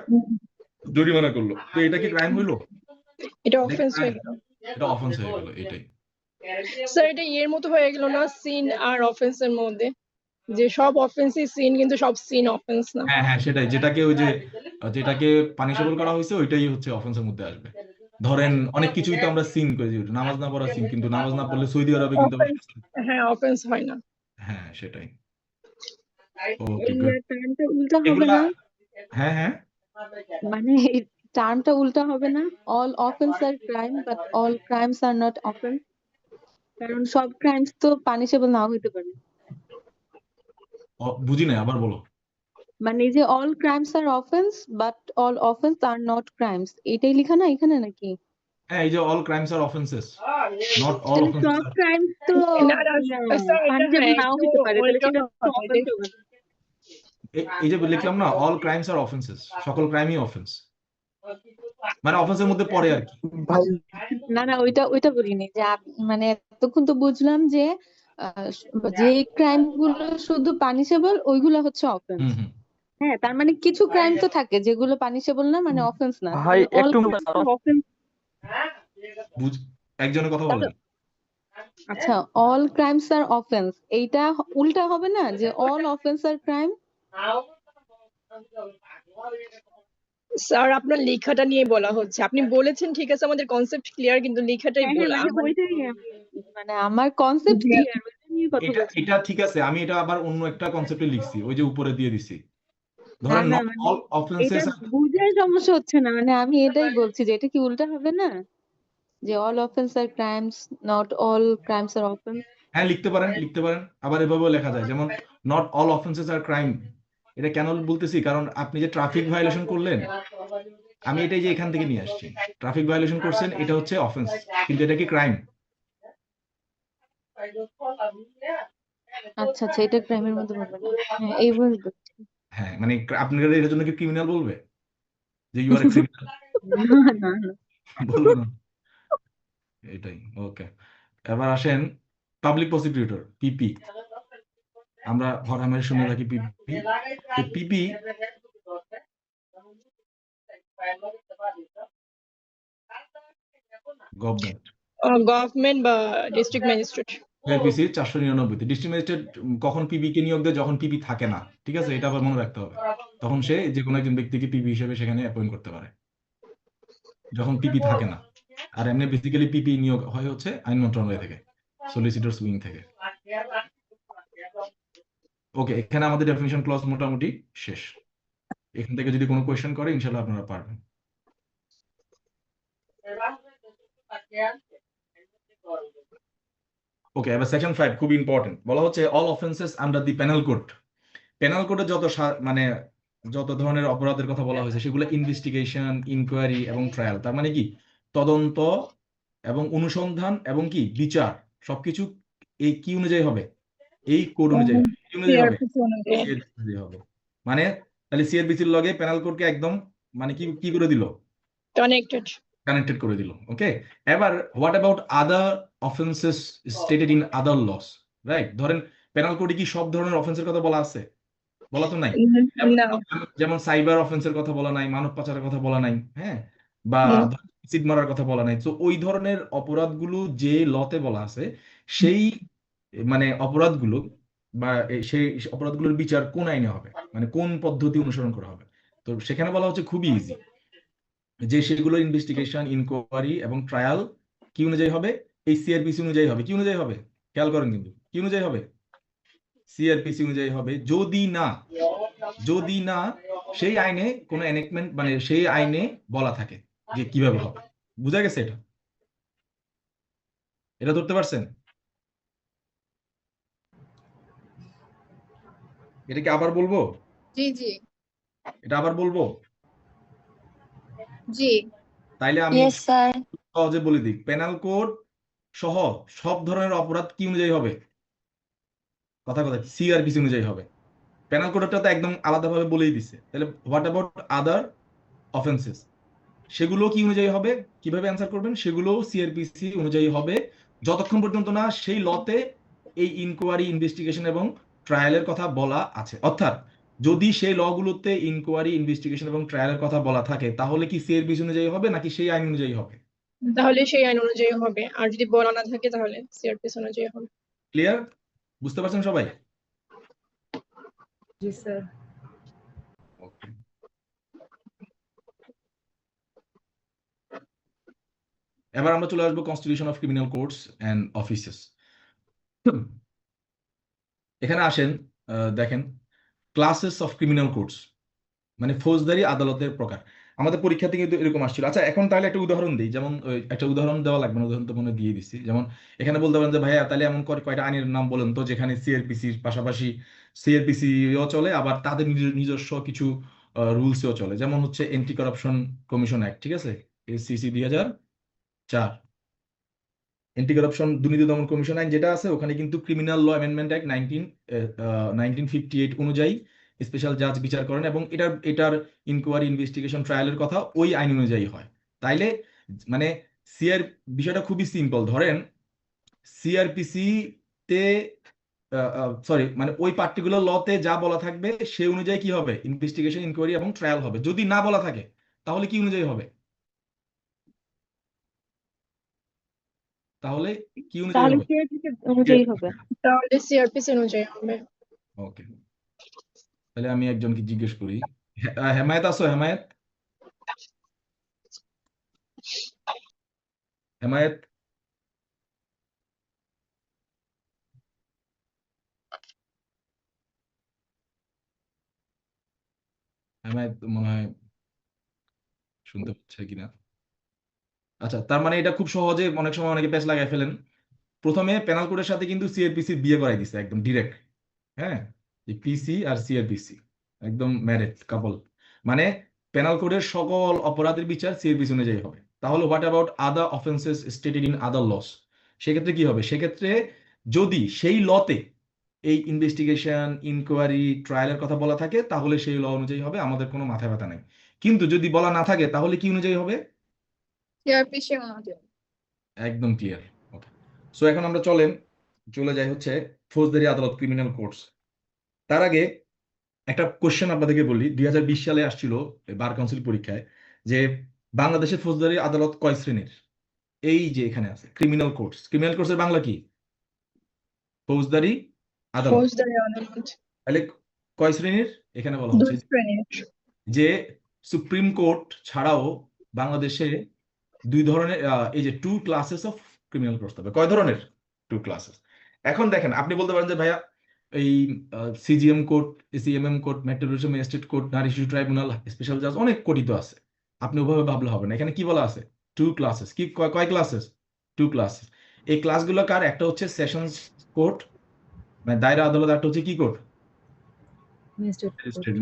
জরিমানা করলো, তো এটা কি ক্রাইম হইলো? এটা অফেন্স হয়ে গেল। এটা অফেন্স হয়ে গেল। এটাই স্যার, এটা এর মতো হয়ে গেল না সিন আর অফেন্সের মধ্যে, যে সব অফেন্সই সিন কিন্তু সব সিন অফেন্স না। হ্যাঁ সেটাই, যেটাকে পানিশেবল করা হয়েছে ওইটাই হচ্ছে অফেন্সের মধ্যে আসবে। ধরেন অনেক কিছুই তো আমরা সিন করি, নামাজ না পড়া সিন, কিন্তু নামাজ না পড়লে সৌদি আরবে কিন্তু হ্যাঁ অফেন্স হয় না। হ্যাঁ সেটাই। ওকে এই গুড। টার্মটা উল্টা হবে এগুলা না? হ্যাঁ মানে এই টার্মটা উল্টা হবে না? All offence are crime but all crimes are not offence. কারণ সব ক্রাইমস তো পানিশেবল নাও হইতে পারে। বুঝি না, আবার বলো। মানে এই যে all crimes are offense but all offense are not crimes, এটাই লেখা না এখানে নাকি? হ্যাঁ, এই যে all crimes are offences, not all তাহলে অফেন্সেস সব crimes তো না না স্যার, এটা পানিশেবল হ্যাঁ নাও একটু হতে পারে, তাহলে সেটা উল্টো হয় যে অফেন্স হবে না। এই যে লিখলাম না, অল ক্রাইমস আর অফেন্সেস, সকল ক্রাইমই অফেন্স, মানে অফেন্সের মধ্যে পড়ে আর কি। ভাই না না ওইটা বলিনি, যে মানে এতক্ষণ তো বুঝলাম যে যে ক্রাইম গুলো শুধু পানিশেবল ওইগুলো হচ্ছে অফেন্স। হুম। হ্যাঁ, তার মানে কিছু ক্রাইম তো থাকে যেগুলো পানিশেবল না, মানে অফেন্স না। ভাই অল একটু অফেন্স। একজনের কথা বলেন। আচ্ছা, অল ক্রাইমস আর অফেন্স, এইটা উল্টা হবে না যে all offence are crime? Sir আপনার লেখাটা নিয়ে বলা হচ্ছে, আপনি বলেছেন ঠিক আছে আমাদের কনসেপ্ট ক্লিয়ার, কিন্তু লেখাটাই হ্যাঁ বলা মানে ওইটাই মানে আমার কনসেপ্ট ক্লিয়ার, ওইটা নিয়ে কথা বলছি। এটা ঠিক আছে, আমি এটা আবার অন্য একটা কনসেপ্টে লিখছি, ওই যে উপরে দিয়ে দিছি। না ধরেন না নট মানে অল এটা অফেন্সেস, বুঝার সমস্যা হচ্ছে না, মানে আমি এটাই বলছি যে এটা কি উল্টা হবে না, যে all offence are crimes, not all crimes are offence. হ্যাঁ লিখতে পারেন, আবার এভাবেও লেখা যায়, যেমন not all offences are crime. এটা কেন বলতেছি, কারণ আপনি যে ট্রাফিক ভায়োলেশন করলেন, আমি এটাই যে এখান থেকে নিয়ে আসছি, ট্রাফিক ভায়োলেশন করছেন, এটা হচ্ছে অফেন্স, কিন্তু এটা কি ক্রাইম? আচ্ছা আচ্ছা, এটা ক্রাইমের মধ্যে বলবেন না। হ্যাঁ এইভাবে বলছি। হ্যাঁ, মানে আপনারা এটার জন্য কি ক্রিমিনাল বলবে, যে ইউ আর এ ক্রিমিনাল? না না না। বলবো না, এটাই। ওকে, এবার আসেন পাবলিক প্রসিকিউটর, পিপি। আমরা হরহামের শুনে থাকি পিপি। পিপি গভর্নমেন্ট, গভর্নমেন্ট বা ডিস্ট্রিক্ট ম্যাজিস্ট্রেট। পিসি 499 ডিস্ট্রিক্ট ম্যাজিস্ট্রেট কখন পিপি কে নিয়োগ দেয়, যখন পিপি থাকে না, ঠিক আছে, এটা আবার মনে রাখতে হবে। তখন সে যে কোনো একজন ব্যক্তিকে পিপি হিসেবে সেখানে অ্যাপয়েন্ট করতে পারে, যখন পিপি থাকে না। আর এমনি বেসিক্যালি পিপি নিয়োগ হয় হচ্ছে আইন মন্ত্রণালয় থেকে, সলিসিটরস উইং থেকে। ওকে, এখানে আমাদের ডেফিনিশন ক্লজ মোটামুটি শেষ। এখান থেকে যদি কোনো কোয়েশ্চেন করে ইনশাল্লাহ আপনারা পারবেন। ওকে, এবার সেকশন 5 খুব ইম্পর্টেন্ট, বলা হচ্ছে all offences under the penal code. Penal কোডে মানে যত ধরনের অপরাধের কথা বলা হয়েছে সেগুলো ইনভেস্টিগেশন, ইনকোয়ারি এবং ট্রায়াল, তার মানে কি তদন্ত এবং অনুসন্ধান এবং কি বিচার, সবকিছু এই কি অনুযায়ী হবে, এই কোড অনুযায়ী হবে। কি অনুযায়ী হবে? CRPC অনুযায়ী হবে। মানে তাহলে সিআরপিসির লগে পেনাল কোডকে একদম মানে কি করে দিল, কানেক্টেড করে দিল। ওকে, এবার what about other offences stated in other laws, right? ধরেন পেনাল কোডে কি সব ধরনের অফেন্সের কথা বলা আছে? বলা তো নাই। না। যেমন সাইবার অফেন্সের কথা বলা নাই, মানব পাচারের কথা বলা নাই, হ্যাঁ, বা অ্যাসিড মারার কথা বলা নাই। তো ওই ধরনের অপরাধগুলো যে লতে বলা আছে, সেই মানে অপরাধগুলো বা সেই অপরাধগুলোর বিচার কোন আইনে হবে, মানে কোন পদ্ধতি অনুসরণ করা হবে। তো সেখানে বলা হচ্ছে খুবই ইজি, যে সেগুলো ইনভেস্টিগেশন, ইনকোয়ারি এবং ট্রায়াল কি অনুযায়ী হবে, এই সিআরপিসি অনুযায়ী হবে। কি অনুযায়ী হবে খেয়াল করেন, কিন্তু কি অনুযায়ী হবে, সিআরপিসি অনুযায়ী হবে। যদি না সেই আইনে কোনো এনেক্টমেন্ট মানে সেই আইনে বলা থাকে যে কিভাবে হবে। বুঝা গেছে? এটা ধরতে পারছেন? এটা কি আবার বলবো? জি জি এটা আবার বলবো? জি তাইলে আমি Yes, sir. সহজে বলে দিই, পেনাল কোড সহ সব ধরনের অপরাধ কি অনুযায়ী হবে, কথা সিআরপিসি অনুযায়ী হবে। পেনাল কোডটা তো একদম আলাদাভাবে বলেই দিচ্ছে। তাহলে হোয়াট অ্যাবাউট আদার অফেন্সেস, সেগুলো কি অনুযায়ী হবে? কিভাবে অ্যান্সার করবেন? সেগুলো সিআরপিসি অনুযায়ী হবে, যতক্ষণ পর্যন্ত না সেই লতে এই ইনকোয়ারি, ইনভেস্টিগেশন এবং ট্রায়ালের কথা বলা আছে। অর্থাৎ যদি সেই লগুলোতে ইনকোয়ারি, ইনভেস্টিগেশন এবং ট্রায়ালের কথা বলা থাকে, তাহলে কি সিআরপিসি অনুযায়ী হবে নাকি সেই আইন অনুযায়ী হবে? তাহলে সেই আইন অনুযায়ী হবে, আর যদি বলা না থাকে তাহলে সিআরপিসি অনুযায়ী হবে। ক্লিয়ার? বুঝতে পারছেন সবাই? জি স্যার। ওকে, এবার আমরা চলে আসবো constitution of criminal courts and offices. এখানে আসেন, দেখেন ক্লাসেস অফ ক্রিমিনাল কোর্টস, মানে ফৌজদারি আদালতের প্রকার। আমাদের পরীক্ষাতে কিন্তু এরকম আসছিল। আচ্ছা, এখন তাহলে একটা উদাহরণ দিই, যেমন একটা উদাহরণ দেওয়া লাগবে না, উদাহরণ তো মনে হয় দিয়ে দিচ্ছি। যেমন এখানে বলতে পারেন যে ভাইয়া তাহলে এমন কয়টা আইনের নাম বলেন তো যেখানে সিআরপিসির পাশাপাশি সিআরপিসিও চলে, আবার তাদের নিজস্ব কিছু রুলসও চলে। যেমন হচ্ছে এন্টি কারাপশন কমিশন অ্যাক্ট, ঠিক আছে, এসসিসি 2004। এন্টি কারাপশন দুর্নীতি দমন কমিশন আইন যেটা আছে, ওখানে কিন্তু ক্রিমিনাল ল অ্যামেন্ডমেন্ট অ্যাক্ট 1958 অনুযায়ী স্পেশাল জাজ বিচার করেন, এবং এটার ইনকোয়ারি, ইনভেস্টিগেশন, ট্রায়ালের কথা ওই আইন অনুযায়ী হয়। তাইলে মানে বিষয়টা খুবই সিম্পল। ধরেন সিআরপিসি তে সরি, মানে ওই পার্টিকুলার লতে যা বলা থাকবে সে অনুযায়ী কি হবে, ইনভেস্টিগেশন, ইনকোয়ারি এবং ট্রায়াল হবে। যদি না বলা থাকে তাহলে কি অনুযায়ী হবে? তাহলে কি অনুযায়ী তাহলে হবে? সিআরপিসি অনুযায়ী হবে। তাহলে সিআরপিসি অনুযায়ী হবে। ওকে, তাহলে আমি একজনকে জিজ্ঞেস করি। হেমায়েত আছো? হেমায়েত, হেমায়েত, হেমায়েত মনে হয় শুনতে পাচ্ছে কিনা। আচ্ছা, তার মানে এটা খুব সহজে অনেক সময় অনেকে প্যাচ লাগাই ফেলেন। প্রথমে পেনাল কোডের সাথে কিন্তু সিআরপিসি বিয়ে করাই দিছে একদম ডিরেক্ট। হ্যাঁ, এই পিসি আর সিআরপিসি একদম ম্যারেড কাপল। মানে পেনাল কোডের সকল অপরাধের বিচার সিআরপিসি অনুযায়ী হবে। তাহলে what about other offences stated in other laws? সেক্ষেত্রে কি হবে? সেক্ষেত্রে যদি সেই লতে এই ইনভেস্টিগেশন, ইনকোয়ারি, ট্রায়ালের কথা বলা থাকে তাহলে সেই ল অনুযায়ী হবে, আমাদের কোনো মাথা ব্যথা নেই। কিন্তু যদি বলা না থাকে তাহলে কি অনুযায়ী হবে? সিআরপিসি অনুযায়ী। একদম ক্লিয়ার। ওকে, সো এখন আমরা চলে যাই হচ্ছে ফৌজদারি আদালত, ক্রিমিনাল কোর্টস। তার আগে একটা কোশ্চেন আপনাদেরকে বলি। 2020 সালে আসছিল বার কাউন্সিল পরীক্ষায় যে বাংলাদেশের ফৌজদারি আদালত কয় শ্রেণীর? এই যে এখানে আছে ক্রিমিনাল কোর্টস। ক্রিমিনাল কোর্টসের বাংলা কি? ফৌজদারি আদালত। ফৌজদারি আদালত তাহলে কয় শ্রেণীর? এখানে বলা 2 হচ্ছে শ্রেণীর। যে সুপ্রিম কোর্ট ছাড়াও বাংলাদেশে দুই ধরনের, এই যে 2 ক্লাসেস অফ ক্রিমিনাল কোর্টস হবে। কয় ধরনের? 2 ক্লাসেস। এখন দেখেন, আপনি বলতে পারেন যে ভাইয়া এই CGM court, CMM court, metropolitan magistrate court, নারী শিশু ট্রাইব্যুনাল, স্পেশাল জাজ, অনেক কোর্টই তো আছে। আপনি ওভাবে ভাবলে হবে না। এখানে কি বলা আছে? 2 ক্লাসেস। কি কয় ক্লাসেস? 2 ক্লাসেস। এই ক্লাসগুলো কার? একটা হচ্ছে সেশনস কোর্ট, মানে দায়রা আদালত, একটা হচ্ছে কি কোর্ট?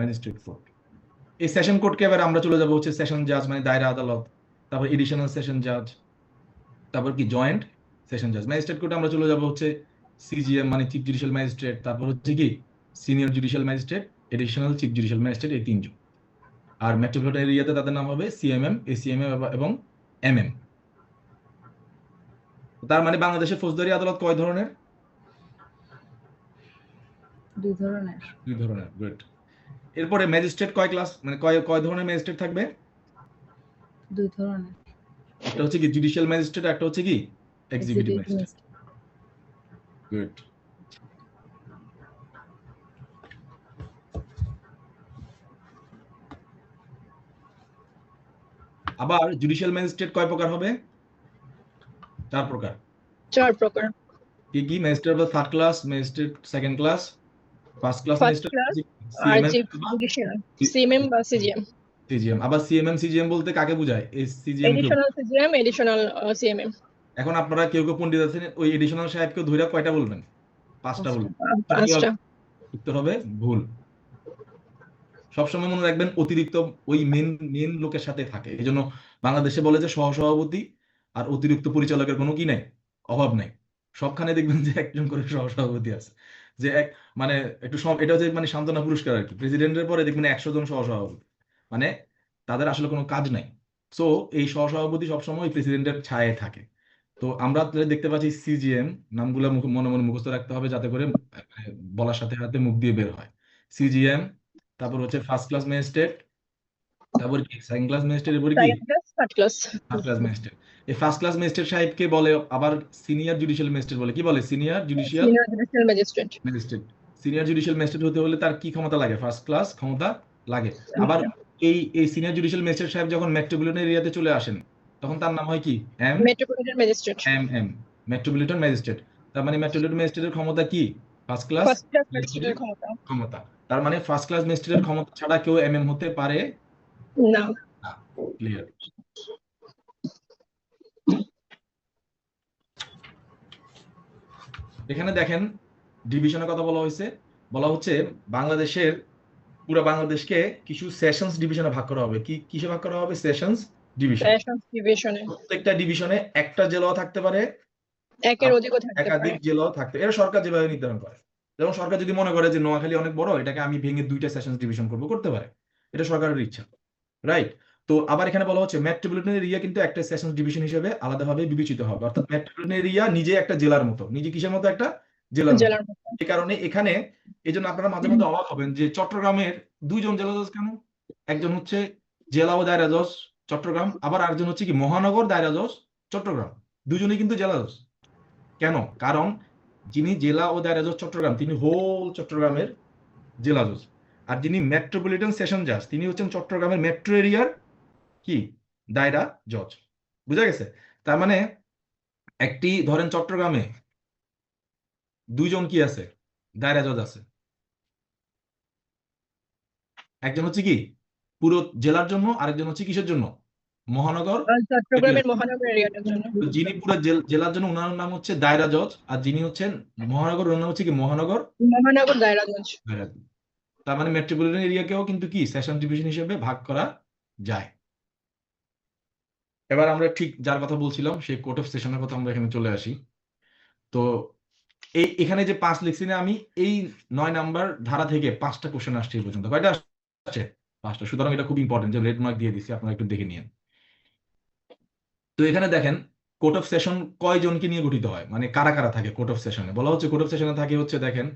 Magistrate court. এই সেশন কোর্টকে এবার আমরা চলে যাবো হচ্ছে সেশন জাজ, মানে দায়রা আদালত, তারপর এডিশনাল সেশন জাজ, তারপর কি জয়েন্ট সেশন জাজ। ম্যাজিস্ট্রেট কোর্টে আমরা চলে যাবো হচ্ছে সিজিএম, মানে চিফ জুডিশিয়াল ম্যাজিস্ট্রেট, তারপর হচ্ছে কি senior judicial magistrate, additional chief judicial magistrate, এই 3 জন। আর মেট্রোপলিটন এরিয়াতে তাদের নাম হবে সিএমএম, এসিএমএম এবং এমএম। তার মানে বাংলাদেশের ফৌজদারি আদালত কয় ধরনের? 2 ধরনের। 2 ধরনের। গুড। এরপরে ম্যাজিস্ট্রেট কয় ক্লাস, মানে কয় ধরনের ম্যাজিস্ট্রেট থাকবে? 2 ধরনের। একটা হচ্ছে কি জুডিশিয়াল ম্যাজিস্ট্রেট, একটা হচ্ছে কি এক্সিকিউটিভ ম্যাজিস্ট্রেট। গুড। আবার জুডিশিয়াল ম্যাজিস্ট্রেট কয় প্রকার হবে? 4 প্রকার। 4 প্রকার। কি কি? Magistrate of third class, magistrate second class, first class first magistrate, class আর সিএমএম, চিফ জুডিশিয়াল, সিএমএম বা সিজিএম। সিজিএম। আবার সিএমএম সিজিএম বলতে কাকে বোঝায়? এই সিজিএম কে। Additional CGM, additional CMM. এখন আপনারা কেউ পণ্ডিত আছেন, ওই এডিশনাল সাহেবকে ধরে কয়টা বলবেন? 5টা বলবেন। 5টা। উত্তর হবে ভুল। সবসময় মনে রাখবেন অতিরিক্ত ওই মেন লোকের সাথে থাকে। এই জন্য বাংলাদেশে বলে যে সহসভাপতি আর অতিরিক্ত পরিচালকের কোনো কি নাই, অভাব নাই। সবখানে দেখবেন যে একজন করে সহসভাপতি আছে। যে এক মানে একটু এটা হচ্ছে মানে সান্ত্বনা পুরস্কার আর কি। প্রেসিডেন্টের পরে দেখবেন 100 জন সহসভাপতি, মানে তাদের আসলে কোনো কাজ নাই। সো এই সহসভাপতি সবসময় প্রেসিডেন্টের ছায়ায় থাকে। তো আমরা দেখতে পাচ্ছি সিজিএম নামগুলো মনে মনে মুখস্থ রাখতে হবে, যাতে করে বলার সাথে সাথে মুখ দিয়ে বের হয়। সিজিএম, তারপর হচ্ছে ফার্স্ট ক্লাস ম্যাজিস্ট্রেট, তারপর কি সেকেন্ড ক্লাস ম্যাজিস্ট্রেট, এরপরে কি second class, third class. First class magistrate. এই ফার্স্ট ক্লাস ম্যাজিস্ট্রেট সাহেবকে বলে আবার সিনিয়র জুডিশিয়াল ম্যাজিস্ট্রেট বলে। কি বলে? Senior judicial senior judicial magistrate. Magistrate. Senior judicial magistrate হতে হলে তার কি ক্ষমতা লাগে? ফার্স্ট ক্লাস ক্ষমতা লাগে। আবার এই সিনিয়র জুডিশিয়াল ম্যাজিস্ট্রেট সাহেব যখন মেট্রোপলিটন এরিয়াতে চলে আসেন তখন তার নাম হয় কি? Metropolitan magistrate. Metropolitan magistrate. তার মানে মেট্রোপলিটন ম্যাজিস্ট্রেটের ক্ষমতা কি? ফার্স্ট ক্লাস ফার্স্ট ক্লাস ম্যাজিস্ট্রেটের ক্ষমতা। ক্ষমতা। তার মানে ফার্স্ট ক্লাস ম্যাজিস্ট্রেটের ক্ষমতা ছাড়া কেউ এমএম হতে পারে না। না। ক্লিয়ার। এখানে দেখেন ডিভিশনের কথা বলা হয়েছে, বলা হচ্ছে বাংলাদেশের পুরো বাংলাদেশকে কিছু সেশনস ডিভিশনে ভাগ করা হবে। কিসে ভাগ করা হবে? Sessions division. সেশন ডিভিশনে প্রত্যেকটা ডিভিশনে একটা জেলাও থাকতে পারে, একের অধিকও থাকতে পারে। একাধিক জেলাও থাকতে, এটা সরকার যেভাবে নির্ধারণ করে। যেমন সরকার যদি মনে করে যে নোয়াখালী অনেক বড়, এটাকে আমি ভেঙে 2টা সেশনস ডিভিশন করবো, করতে পারে, এটা সরকারের ইচ্ছা, রাইট? তো আবার এখানে বলা হচ্ছে মেট্রোপলিটন এরিয়া কিন্তু একটা সেশনস ডিভিশন হিসেবে আলাদাভাবে বিবেচিত হবে, অর্থাৎ মেট্রোপলিটন এরিয়া নিজে একটা জেলার মতো, নিজে কিসের মতো? একটা জেলার মতো। জেলার মতো। এই কারণে এখানে এই জন্য আপনারা মাঝে মধ্যে অবাক হবেন যে চট্টগ্রামের 2জন জেলা জজ কেন? একজন হচ্ছে জেলা ও দায়রা জজ চট্টগ্রাম, আবার আরেকজন হচ্ছে কি মহানগর দায়রা জজ চট্টগ্রাম। দুজনেই কিন্তু জেলা জজ। কেন? কারণ যিনি জেলা ও দায়রা জজ চট্টগ্রাম, তিনি হোল চট্টগ্রামের জেলা জজ। আর যিনি মেট্রোপলিটন সেশন জাজ, তিনি হচ্ছেন চট্টগ্রামের মেট্রো এরিয়ার কি দায়রা জজ। বুঝা গেছে? তার মানে একটি ধরেন চট্টগ্রামে 2জন কি আছে? দায়রা জজ আছে। একজন হচ্ছে কি পুরো জেলার জন্য, আরেকজন হচ্ছে কিসের জন্য? মহানগর। আর চট্টগ্রামের মহানগর এরিয়াটার জন্য। তো যিনি পুরো জেলার জন্য ওনার নাম হচ্ছে দায়রা জজ, আর যিনি হচ্ছেন মহানগর ওনার নাম হচ্ছে কি মহানগর মহানগর দায়রা জজ। দায়রা জজ। তার মানে মেট্রোপলিটন এরিয়াকেও কিন্তু কি সেশন ডিভিশন হিসেবে ভাগ করা যায়। এবার আমরা ঠিক যার কথা বলছিলাম সেই কোর্ট অফ সেশনের কথা আমরা এখানে চলে আসি। তো এখানে যে 5 লিখছি না আমি, এই 9 নাম্বার ধারা থেকে 5টা কোশ্চেন আসছে এই পর্যন্ত। কয়টা আসছে? 5টা। সুতরাং এটা খুব ইম্পর্টেন্ট যে রেড মার্ক দিয়ে দিচ্ছি, আপনারা একটু দেখে নিন। তো এখানে দেখেন কোর্ট অফ সেশন কয়জনকে নিয়ে গঠিত হয়, মানে কারা কারা থাকে কোর্ট অফ সেশনে। বলা হচ্ছে কোর্ট অফ সেশনে থাকে হচ্ছে দেখেন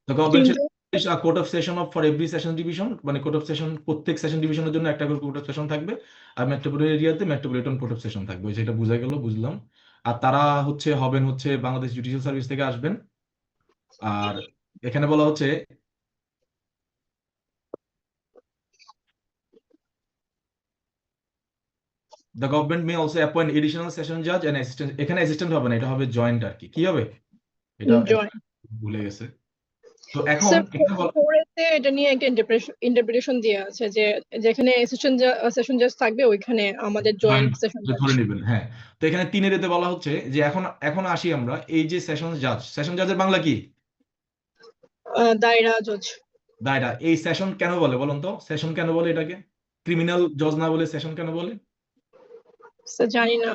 the government shall establish a court of session for every session division, মানে কোর্ট অফ সেশন প্রত্যেক সেশন ডিভিশনের জন্য একটা করে কোর্ট অফ সেশন থাকবে, আর মেট্রোপলিটন এরিয়াতে মেট্রোপলিটন কোর্ট অফ সেশন থাকবে। সেটা বোঝা গেল, বুঝলাম। আর তারা হবেন বাংলাদেশ জুডিশিয়াল সার্ভিস থেকে আসবেন। আর এখানে বলা হচ্ছে the government may also appoint additional session judge and assistant। এখানে অ্যাসিস্ট্যান্ট হবে না, এটা হবে জয়েন্ট আর কি। কি হবে? এটা ভুলে গেছে। তো এখন এখানে ফোরেতে এটা নিয়ে একটা ইন্টারপ্রিটেশন দেয়া আছে যে যেখানে অ্যাসিস্ট্যান্ট সেশন জাজ থাকবে ওইখানে আমাদের জয়েন্ট সেশন জাজ ধরে নেবেন। হ্যাঁ, তো এখানে 3-এর এতে বলা হচ্ছে যে এখন আসি আমরা এই যে সেশন জাজের বাংলা কি? দায়রা জজ। দায়রা। এই সেশন কেন বলে বলুন তো? সেশন কেন বলে এটাকে? ক্রিমিনাল জজ না বলে সেশন কেন বলে? স্যার জানি না।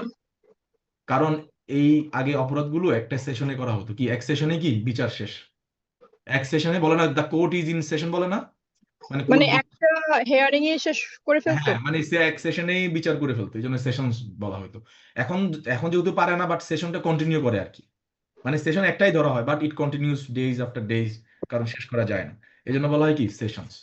কারণ এই আগে অপরাধগুলো একটা সেশনে করা হতো। কি এক সেশনে কি বিচার শেষ? এক সেশনে বলে না the court is in session, বলে না? মানে একটা হিয়ারিং এ শেষ করে ফেলতো। হ্যাঁ, মানে সে এক সেশনেই বিচার করে ফেলতো, এই জন্য সেশন বলা হতো। এখন যেহেতু পারে না, বাট সেশনটা কন্টিনিউ করে আর কি। মানে সেশন একটাই ধরা হয়, but it continuous days after days, কারণ শেষ করা যায় না, এই জন্য বলা হয় কি সেশনস।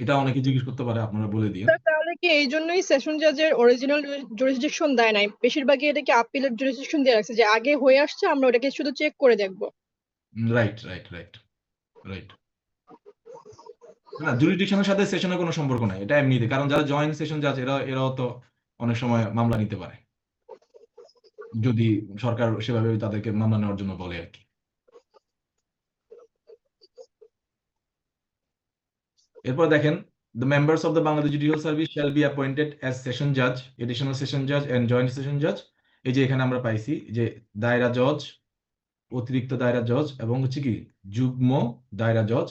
এটা অনেকে জিজ্ঞেস করতে পারে, আপনারা বলে দিয়ে। তাহলে কি এই জন্যই সেশন জাজের অরিজিনাল জুরিসডিকশন দেয় নাই? বেশিরভাগই এটাকে আপিলের জুরিসডিকশন দিয়ে রাখছে যে আগে হয়ে আসছে, আমরা ওটাকে শুধু চেক করে দেখবো। রাইট। না, জুরিসডিকশনের সাথে সেশনের কোনো সম্পর্ক নাই, এটা এমনিতে। কারণ যারা জয়েন্ট সেশন জাজ এরাও তো অনেক সময় মামলা নিতে পারে, যদি সরকার সেভাবে তাদেরকে মামলা নেওয়ার জন্য বলে আর কি। এরপর দেখেন the members of the Bangladesh Judicial Service shall be appointed as session judge, additional session judge and joint session judge। এই যে এখানে আমরা পাইছি যে দায়রা জজ, অতিরিক্ত দায়রা জজ এবং হচ্ছে কি যুগ্ম দায়রা জজ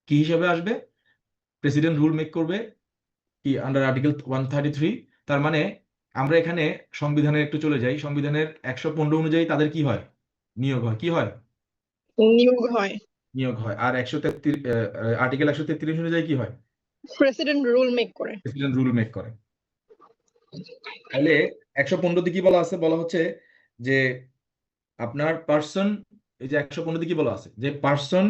কি হিসাবে আসবে? প্রেসিডেন্ট রুল মেক করবে কি আন্ডার আর্টিকেল 133। তার মানে আমরা এখানে সংবিধানে একটু চলে যাই। সংবিধানের 115 অনুযায়ী তাদের কি হয়? নিয়োগ হয়। কি হয়? নিয়োগ হয়। আর 133 আর্টিকেল 133 অনুযায়ী কি হয়? প্রেসিডেন্ট রুল মেক করে। প্রেসিডেন্ট রুল মেক করে। তাহলে 115 তে কি বলা আছে? বলা হচ্ছে যে আপনার পার্সন, এই যে 115 তে কি বলা আছে? যে person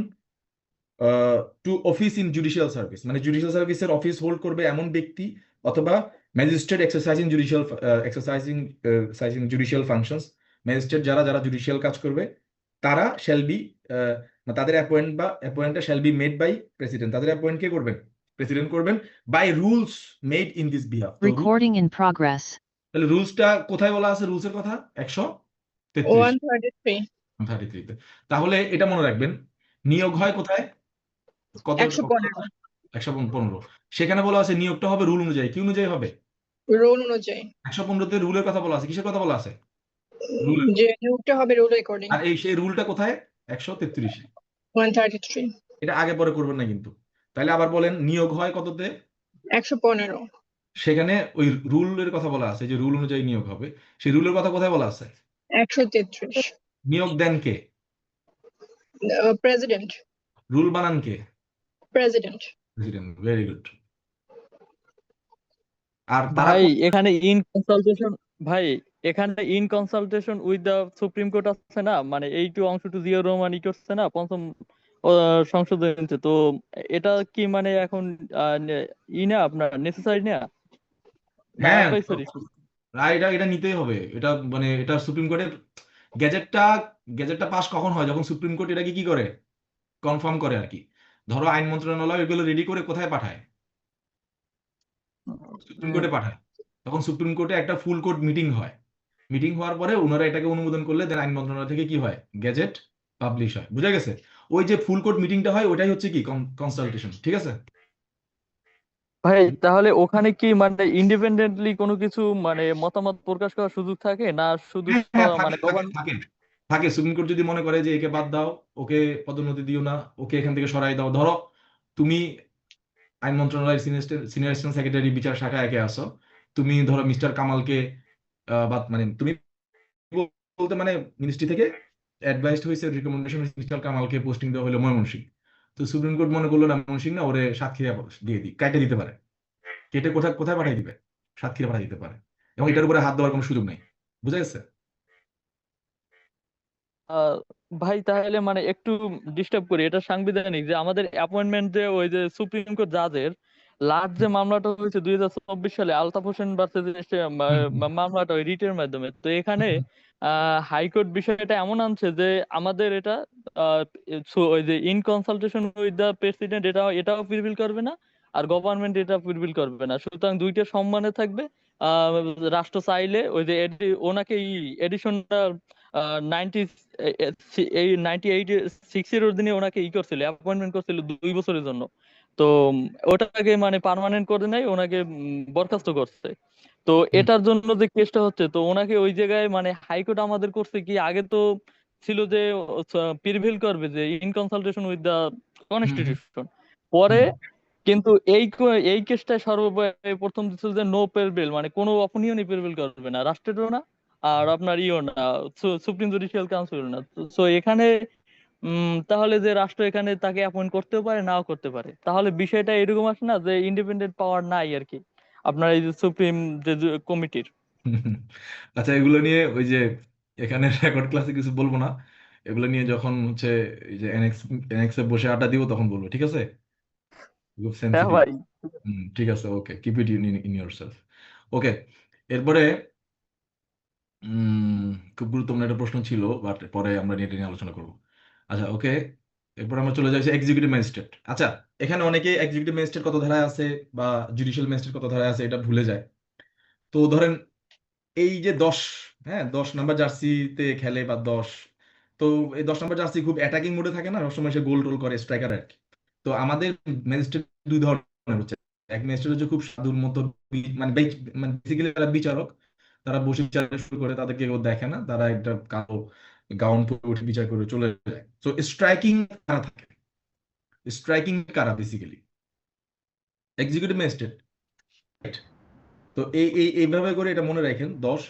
to office in judicial service, মানে জুডিশিয়াল সার্ভিসের অফিস হোল্ড করবে এমন ব্যক্তি অথবা magistrate exercising judicial functions, magistrate যারা জুডিশিয়াল কাজ করবে তারা শ্যাল বি, তাদের অ্যাপয়েন্টটা shall be made by president. তাদের অ্যাপয়েন্ট কে করবেন? প্রেসিডেন্ট করবেন, by rules made in this behalf. Recording in progress. তাহলে রুলসটা কোথায় বলা আছে? রুলসের কথা 133 133। তে। তাহলে এটা মনে রাখবেন নিয়োগ হয় কোথায়? কত 115 115। সেখানে বলা আছে নিয়োগটা হবে রুল অনুযায়ী। কি অনুযায়ী হবে? রোল অনুযায়ী 115তে রুলের কথা বলা আছে। কিসের কথা বলা আছে? রুলের। যে নিয়োগটা হবে রোল অ্যাকর্ডিং আর সেই রুলটা কোথায়? 133। 133 এটা আগে পরে করবেন না কিন্তু। তাহলে আবার বলেন নিয়োগ হয় কততে? 115 সেখানে ওই রুলের কথা বলা আছে, যে রুল অনুযায়ী নিয়োগ হবে। সেই রুলের কথা কোথায় বলা আছে? 133 নিয়োগ দেন কে? প্রেসিডেন্ট রুল বানান কে? President president. Very good. আর তারা ভাই এখানে in consultation with the supreme court আছে না, মানে এইটু অংশটু জিয়া রহমান করছে না পঞ্চম সংশোধনীতে, তো এটা কি মানে এখন না আপনার নেসেসারি না, না হ্যাঁ, অ্যাডভাইসারি? এটা নিতেই হবে। এটা মানে এটা সুপ্রিম কোর্টের গেজেটটা গেজেটটা পাস কখন হয়? যখন সুপ্রিম কোর্ট এটাকে কি করে, কনফার্ম করে আর কি। ধরো আইন মন্ত্রণালয় এগুলো রেডি করে কোথায় পাঠায়? সুপ্রিম কোর্টে পাঠায়। তখন সুপ্রিম কোর্টে একটা ফুল কোর্ট মিটিং হয়। মিটিং হওয়ার পরে ওনারা এটাকে অনুমোদন করলে দেন আইন মন্ত্রণালয় থেকে কি হয়, গেজেট পাবলিশ হয়। বুঝা গেছে? ওই যে ফুল কোর্ট মিটিংটা হয় ওইটাই হচ্ছে কি কনসালটেশন। ঠিক আছে? ভাই তাহলে ওখানে কি মানে ইন্ডিপেন্ডেন্টলি কোনো কিছু মানে মতামত প্রকাশ করার সুযোগ থাকে না, শুধু হ্যাঁ, হ্যাঁ, মানে থাকে থাকে থাকে থাকে। সুপ্রিম কোর্ট যদি মনে করে যে একে বাদ দাও, ওকে পদোন্নতি দিও না, ওকে এখান থেকে সরাই দাও। ধরো তুমি আইন মন্ত্রণালয়ের সিনিয়র অ্যাসিস্ট্যান্ট সেক্রেটারি বিচার শাখা একে আসো, তুমি ধরো মিস্টার কামালকে বাদ মানে তুমি বলতে মানে মিনিস্ট্রি থেকে অ্যাডভাইসড হয়েছে, রিকমেন্ডেশন মিস্টার কামালকে পোস্টিং দেওয়া হলো ময়মনসিংহ। তো সুপ্রিম কোর্ট মনে করলো না ময়মনসিংহ না, ওরে সাতক্ষীরা দিয়ে দিই, কেটে দিতে পারে। কেটে কোথায় কোথায় পাঠিয়ে দিবে? সাতক্ষীরা পাঠিয়ে দিতে পারে। এবং এটার উপরে হাত দেওয়ার কোনো সুযোগ নেই। বুঝা গেছে? আহ, ভাই তাহলে মানে একটু ডিস্টার্ব করি, এটা সাংবিধানিক যে আমাদের অ্যাপয়েন্টমেন্ট যে ওই যে সুপ্রিম কোর্ট জাজের লাস্ট যে মামলাটা হয়েছে 2024 সালে আলতাফ হোসেন ভার্সেস হুম, হুম, মামলাটা ওই রিটের মাধ্যমে, তো এখানে হুম, হাইকোর্ট বিষয়টা এমন আনছে যে আমাদের এটা ওই যে in consultation with the president এটাও প্রিভিল করবে না, আর গভর্নমেন্ট এটা প্রিভিল করবে না, সুতরাং দুইটা সম্মানে থাকবে। আহ রাষ্ট্র চাইলে ওই যে ওনাকে এডিশনাল 98 অধীনে ওনাকে করছিল, অ্যাপয়েন্টমেন্ট করছিল 2 বছরের জন্য। তো ওটাকে মানে পার্মানেন্ট করে নাই, ওনাকে বরখাস্ত করছে। তো হুম, এটার জন্য যে কেসটা হচ্ছে, তো ওনাকে ওই জায়গায় মানে হাইকোর্ট আমাদের করছে কি, আগে তো ছিল যে প্রিভিল করবে যে in consultation with the hmm, hmm, constitution, পরে হুম, কিন্তু এই কেসটা প্রথম দিচ্ছে যে নো প্রিভিল, মানে কোনো অপিনিয়নই প্রিভিল করবে না, রাষ্ট্রেরও না আর আপনার ইও না, সুপ্রিম জুডিশিয়াল কাউন্সিল না। তো এখানে তাহলে যে রাষ্ট্র এখানে তাকে অ্যাপয়েন্ট করতেও পারে নাও করতে পারে, তাহলে বিষয়টা এরকম আসে না যে ইন্ডিপেন্ডেন্ট পাওয়ার নাই আর কি আপনার এই যে সুপ্রিম যে কমিটির। হুম। আচ্ছা, এগুলো নিয়ে ওই যে এখানে রেকর্ড ক্লাসে কিছু বলবো না। এগুলো নিয়ে যখন হচ্ছে এই যে এনএক্স এ বসে আড্ডা দিব তখন বলবো। ঠিক আছে? খুব হ্যাঁ সেন্সিটিভ। ভাই। ঠিক আছে, okay, keep it in yourself. Okay, এরপরে উম খুব গুরুত্বপূর্ণ একটা প্রশ্ন ছিল, বাট পরে আমরা এটা নিয়ে আলোচনা করবো। আচ্ছা, ওকে, এরপর আমরা চলে যাচ্ছি এক্সিকিউটিভ ম্যাজিস্ট্রেট। আচ্ছা, এখানে অনেকে এক্সিকিউটিভ ম্যাজিস্ট্রেট কত ধারায় আছে বা জুডিশিয়াল ম্যাজিস্ট্রেট কত ধারায় আছে এটা ভুলে যায়। তো ধরেন এই যে 10, হ্যাঁ, 10 নাম্বার জার্সিতে খেলে বা 10, তো এই 10 নাম্বার জার্সি খুব অ্যাটাকিং মোডে থাকে না, সবসময় সে গোল টোল করে, স্ট্রাইকার আর কি। তো আমাদের ম্যাজিস্ট্রেট দুই ধরনের হচ্ছে। এক ম্যাজিস্ট্রেট হচ্ছে খুব সাধুর মতো মানে মানে বেসিক্যালি তারা বিচারক। তারা বসে বিচার শুরু করে, তাদেরকে কেউ দেখে না, তারা একটা কালো গাউন পরে উঠে বিচার করে চলে যায়। তো স্ট্রাইকিং কারা থাকে? স্ট্রাইকিং কারা বেসিক্যালি? Executive magistrate. তো এইভাবে করে এটা মনে রাখেন 10।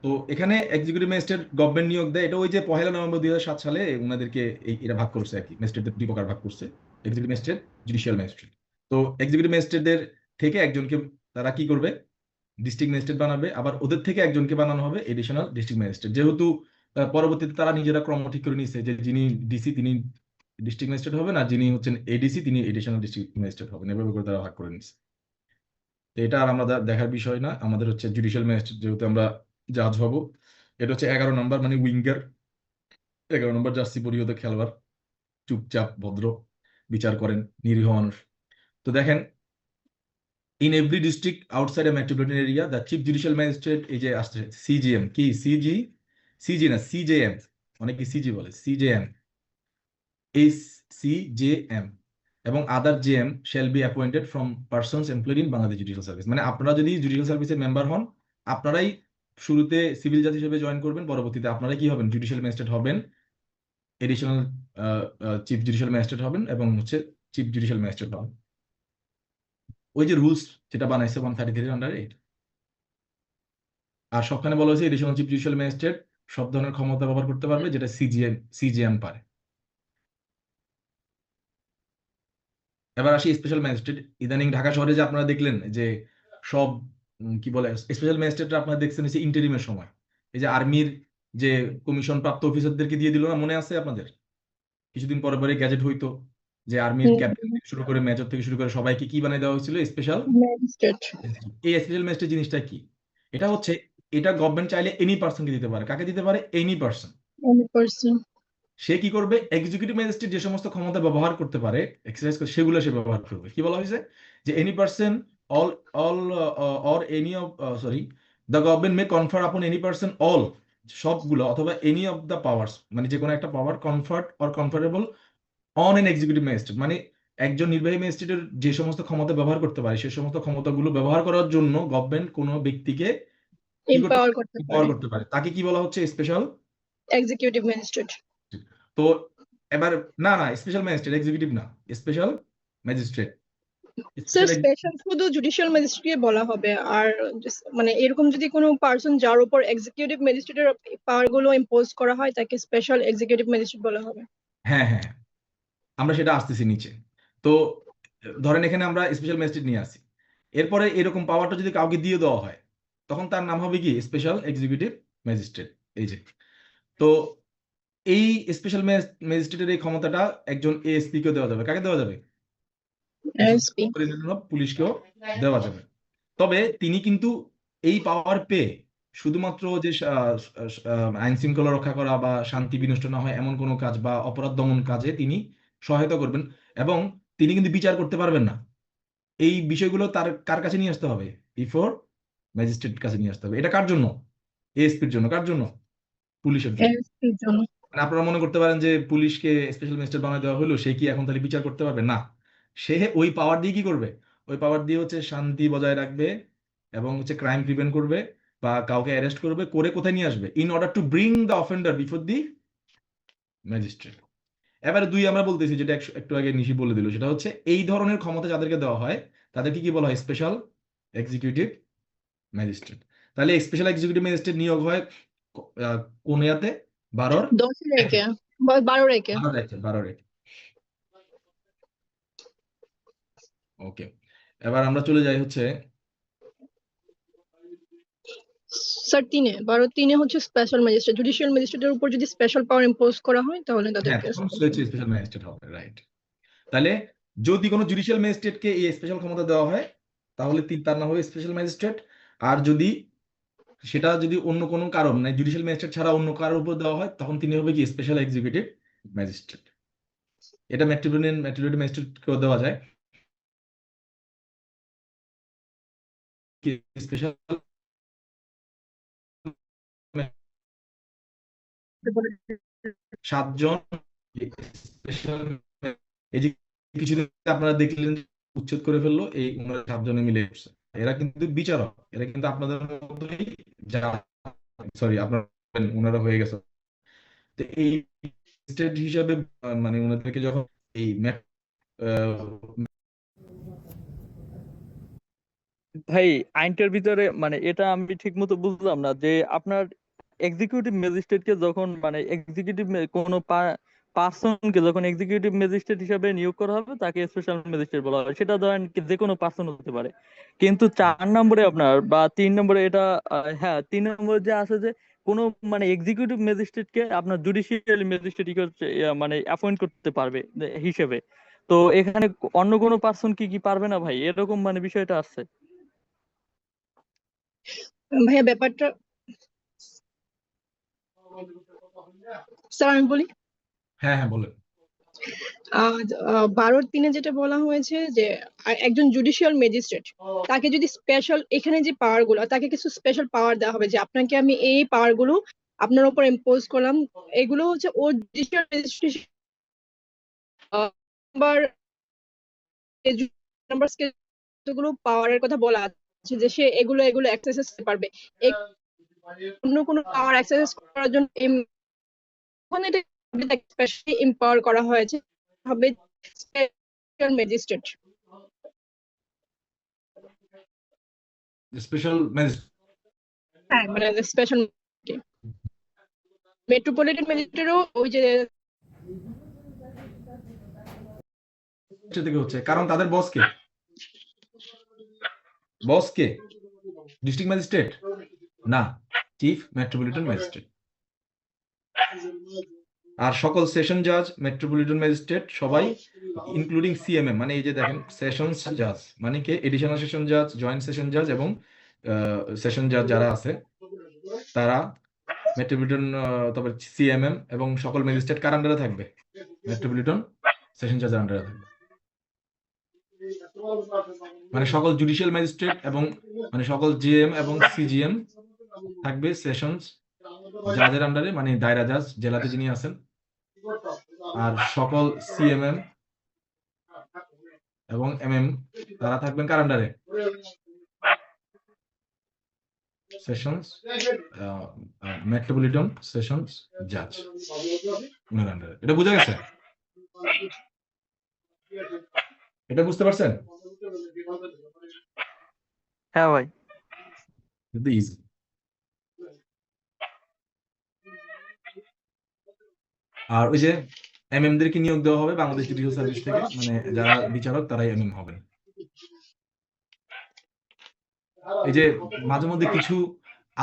তো এখানে এক্সিকিউটিভ ম্যাজিস্ট্রেট গভর্নমেন্ট নিয়োগ দেয়। এটা ওই যে 1 নভেম্বর 2007 সালে ওনাদেরকে এরা ভাগ করছে আর কি, ম্যাজিস্ট্রেটদের 2 প্রকার ভাগ করছে, এক্সিকিউটিভ ম্যাজিস্ট্রেট, জুডিশিয়াল ম্যাজিস্ট্রেট। তো এক্সিকিউটিভ ম্যাজিস্ট্রেটদের থেকে একজনকে তারা কি করবে, ডিস্ট্রিক্ট ম্যাজিস্ট্রেট বানাবে। আবার ওদের থেকে একজনকে বানানো হবে এডিশনাল ডিস্ট্রিক্ট ম্যাজিস্ট্রেট। যেহেতু পরবর্তীতে তারা নিজেরা ক্রম ঠিক করে নিচ্ছে যে যিনি ডিসি তিনি ডিস্ট্রিক্ট ম্যাজিস্ট্রেট হবে না, যিনি হচ্ছেন এডিসি তিনি এডিশনাল ডিস্ট্রিক্ট ম্যাজিস্ট্রেট হবেন। এভাবে করে তারা ভাগ করে নিচ্ছে। তো এটা আর আমরা দেখার বিষয় না। আমাদের হচ্ছে জুডিশিয়াল ম্যাজিস্ট্রেট, যেহেতু আমরা জাজ হব। এটা হচ্ছে 11 নম্বর, মানে উইঙ্গার। 11 নম্বর জার্সি পরিহিত খেলোয়াড়, চুপচাপ ভদ্র, বিচার করেন, নিরীহ মানুষ। তো দেখেন, in every district outside A metropolitan area the chief judicial magistrate, এই যে আসছে সিজিএম, কি সিজি না সিজেএম, অনেকে সিজি বলে, সিজেএম, এই CJM এবং আদার JM shall be appointed from persons employed in Bangladesh judicial service. মানে আপনারা যদি জুডিশিয়াল সার্ভিসের মেম্বার হন, আপনারাই শুরুতে সিভিল জাজ হিসেবে জয়েন করবেন, পরবর্তীতে আপনারা কি হবেন, জুডিশিয়াল ম্যাজিস্ট্রেট হবেন, এডিশনাল চিফ জুডিশিয়াল ম্যাজিস্ট্রেট হবেন এবং হচ্ছে চিফ জুডিশিয়াল ম্যাজিস্ট্রেট হবেন। ওই যে রুলস যেটা বানাইছে 133 আন্ডারে, আর সবখানে বলা হয়েছে এডিশনাল চিফ জুডিশিয়াল ম্যাজিস্ট্রেট সব ধরনের ক্ষমতা ব্যবহার করতে পারবে যেটা সিজিএম পারে। এবার আসি স্পেশাল ম্যাজিস্ট্রেট। ইদানিং ঢাকা শহরে যে আপনারা দেখলেন যে সব কি বলে স্পেশাল ম্যাজিস্ট্রেটরা আপনারা দেখছেন হচ্ছে ইন্টারিমের সময়, এই যে আর্মির যে কমিশন প্রাপ্ত অফিসারদেরকে দিয়ে দিল না, মনে আছে আপনাদের? কিছুদিন পরে পরে গ্যাজেট হইতো যে আর্মির ক্যাপ্টেন থেকে শুরু করে মেজর থেকে শুরু করে সবাইকে কি বানিয়ে দেওয়া হয়েছিল, স্পেশাল ম্যাজিস্ট্রেট। এই স্পেশাল ম্যাজিস্ট্রেট জিনিসটা কি? এটা হচ্ছে, এটা গভর্নমেন্ট চাইলে এনি পার্সনকে দিতে পারে। কাকে দিতে পারে? Any person. 100%। সে কি করবে? এক্সিকিউটিভ ম্যাজিস্ট্রেট যে সমস্ত ক্ষমতা ব্যবহার করতে পারে, এক্সারসাইজ করে, সেগুলো সে ব্যবহার করবে। কি বলা হয়েছে? যে any person all or any of sorry the government মে কনফার আপন এনি পার্সন অল, সবগুলো অথবা এনি অফ দ্য পাওয়ার্স, মানে যে কোনো একটা power conferred or conferable on an executive magistrate, মানে একজন নির্বাহী ম্যাজিস্ট্রেটের যে সমস্ত ক্ষমতা ব্যবহার করতে পারে, সেই সমস্ত ক্ষমতাগুলো ব্যবহার করার জন্য গভর্নমেন্ট কোনো ব্যক্তিকে কি করতে এম্পাওয়ার করতে ব্যবহার পারে করতে পারে, তাকে কি বলা হচ্ছে? স্পেশাল। Executive magistrate. তো এবার না না, স্পেশাল ম্যাজিস্ট্রেট, এক্সিকিউটিভ না, স্পেশাল ম্যাজিস্ট্রেট। স্যার স্পেশাল শুধু জুডিশিয়াল ম্যাজিস্ট্রেটকে বলা হবে, আর মানে এরকম যদি কোনো পার্সন যার উপর এক্সিকিউটিভ ম্যাজিস্ট্রেটের পাওয়ার গুলো ইম্পোজ করা হয় তাকে স্পেশাল এক্সিকিউটিভ ম্যাজিস্ট্রেট বলা হবে। হ্যাঁ হ্যাঁ, আমরা সেটা আসতেছি নিচে। তো ধরেন এখানে আমরা স্পেশাল ম্যাজিস্ট্রেট নিয়ে আসি, এরপরে এরকম পাওয়ারটা যদি কাউকে দিয়ে দেওয়া হয়, তখন তার নাম হবে কি? Special executive magistrate. এই যে, তো এই স্পেশাল ম্যাজিস্ট্রেটের এই ক্ষমতাটা একজন এএসপি কেও দেওয়া যাবে। কাকে দেওয়া যাবে? এসপি। পুলিশকেও দেওয়া যাবে। তবে তিনি কিন্তু এই পাওয়ার পেয়ে শুধুমাত্র যে আইন শৃঙ্খলা রক্ষা করা বা শান্তি বিনষ্ট না হয় এমন কোনো কাজ বা অপরাধ দমন কাজে তিনি সহায়তা করবেন, এবং তিনি কিন্তু বিচার করতে পারবেন না। এই বিষয়গুলো তার কার কাছে নিয়ে আসতে হবে? বিফোর ম্যাজিস্ট্রেট কাছে নিয়ে আসতে হবে। এটা কার জন্য? এএসপির জন্য। কার জন্য? পুলিশের জন্য। এসপির জন্য। মানে আপনারা মনে করতে পারেন যে পুলিশকে স্পেশাল ম্যাজিস্ট্রেট বানিয়ে দেওয়া হলো, সে কি এখন তাহলে বিচার করতে পারবে? না, সে ওই পাওয়ার দিয়ে কি করবে? ওই পাওয়ার দিয়ে হচ্ছে শান্তি বজায় রাখবে এবং হচ্ছে ক্রাইম প্রিভেন্ট করবে বা কাউকে অ্যারেস্ট করবে, করে কোথায় নিয়ে আসবে? In order to bring the offender before the magistrate. এবারে দুই আমরা বলতেছি, যেটা একটু আগে নিশি বলে দিল, সেটা হচ্ছে এই ধরনের ক্ষমতা যাদেরকে দেওয়া হয় তাদেরকে কি বলা হয়? Special executive magistrate. তাহলে স্পেশাল এক্সিকিউটিভ ম্যাজিস্ট্রেট নিয়োগ হয় কোন ইয়াতে? 12 10 বা 12 রেখে। 12 রেখে। ওকে, এবার আমরা চলে যাই হচ্ছে স্যার 3 হচ্ছে স্পেশাল ম্যাজিস্ট্রেট। জুডিশিয়াল ম্যাজিস্ট্রেটের উপর যদি স্পেশাল পাওয়ার ইম্পোজ করা হয় তাহলে তাদেরকে স্পেশাল ম্যাজিস্ট্রেট হবে। রাইট। তাহলে যদি কোনো জুডিশিয়াল ম্যাজিস্ট্রেটকে এই স্পেশাল ক্ষমতা দেওয়া হয় তাহলে তার নাম হবে স্পেশাল ম্যাজিস্ট্রেট। আর যদি সেটা যদি অন্য কোনো কারণ, মানে জুডিশিয়াল ম্যাজিস্ট্রেট ছাড়া অন্য কারোর উপর দেওয়া হয়, তখন তিনি হবে কি? Special executive magistrate. এটা মেট্রোপলিটন ম্যাজিস্ট্রেটকেও দেওয়া যায়। স্পেশাল সাতজন স্পেশাল, এই যে কিছুদিন আপনারা দেখলেন উচ্ছেদ করে ফেললো, এই 7জনে মিলে করছে। এরা কিন্তু বিচারক, এরা কিন্তু আপনাদের মতোই সরি আপনার ওনারা হয়ে গেছে। তো এই স্টেট হিসাবে মানে ওনাদেরকে যখন এই ভাই আইনটার ভিতরে মানে এটা আমি ঠিক মতো বুঝলাম না যে আপনার এক্সিকিউটিভ ম্যাজিস্ট্রেটকে যখন মানে এক্সিকিউটিভ কোনো পার্সনকে যখন এক্সিকিউটিভ ম্যাজিস্ট্রেট হিসেবে নিয়োগ করা হবে তাকে স্পেশাল ম্যাজিস্ট্রেট বলা হয়। সেটা ধরেন যে কোনো পার্সন হতে পারে। কিন্তু 4 নম্বরে আপনার বা 3 নম্বরে এটা হ্যাঁ 3 নম্বরে যে আছে যে কোনো মানে এক্সিকিউটিভ ম্যাজিস্ট্রেটকে আপনার জুডিশিয়াল ম্যাজিস্ট্রেট মানে অ্যাপয়েন্ট করতে পারবে হিসেবে। তো এখানে অন্য কোনো পার্সন কি পারবে না ভাই? এরকম মানে বিষয়টা আছে। ভাইয়া ব্যাপারটা স্যার আমি বলি। হ্যাঁ হ্যাঁ বলেন। 12-3 যেটা বলা হয়েছে যে একজন জুডিশিয়াল ম্যাজিস্ট্রেট তাকে যদি স্পেশাল, এখানে যে পাওয়ার গুলো, তাকে কিছু স্পেশাল পাওয়ার দেওয়া হবে যে আপনাকে আমি এই পাওয়ার গুলো আপনার উপর ইম্পোজ করলাম। এগুলো হচ্ছে ও জুডিশিয়াল ম্যাজিস্ট্রেট নাম্বার নাম্বার গুলো পাওয়ারের কথা বলা আছে যে সে এগুলো অ্যাক্সেস করতে পারবে। অন্য কোনো পাওয়ার অ্যাক্সেস করার জন্য ওখানে এটা স্পেশালি এম্পাওয়ার করা হয়েছে হবে স্পেশাল ম্যাজিস্ট্রেট। স্পেশাল হ্যাঁ, মানে স্পেশাল মেট্রোপলিটন ম্যাজিস্ট্রেটও ওই যে থেকে হচ্ছে, কারণ তাদের বস কে ডিস্ট্রিক্ট ম্যাজিস্ট্রেট না, চিফ মেট্রোপলিটন ম্যাজিস্ট্রেট। আর সকল সেশন জাজ, মেট্রোপলিটন ম্যাজিস্ট্রেট সবাই ইনক্লুডিং সিএমএম, মানে এই যে দেখেন সেশনস জাজ মানে কে এডিশনাল সেশন জাজ, জয়েন্ট সেশন জাজ এবং সেশন জাজ যারা আছে তারা মেট্রোপলিটন, তারপর সিএমএম এবং সকল ম্যাজিস্ট্রেট কার আন্ডারে থাকবে? মেট্রোপলিটন সেশন জাজের আন্ডারে থাকবে। মানে সকল জুডিশিয়াল ম্যাজিস্ট্রেট এবং মানে সকল জিএম এবং সিজিএম থাকবে সেশনস জাজের আন্ডারে, মানে দায়রা জাজ জেলাতে যিনি আছেন। আর সকল সিএমএম এবং এমএম তারা থাকবেন কার আন্ডারে? সেশনস মেট্রোপলিটন সেশনস জাজ ওনার আন্ডারে। এটা বোঝা গেছে? এটা বুঝতে পারছেন? হ্যাঁ ভাই। ইজি। আর ওই যে এমএম দেরকে নিয়োগ দেওয়া হবে বাংলাদেশ জুডিশিয়াল সার্ভিস থেকে, মানে যারা বিচারক তারাই এমএম হবেন। এই যে মাঝে মধ্যে কিছু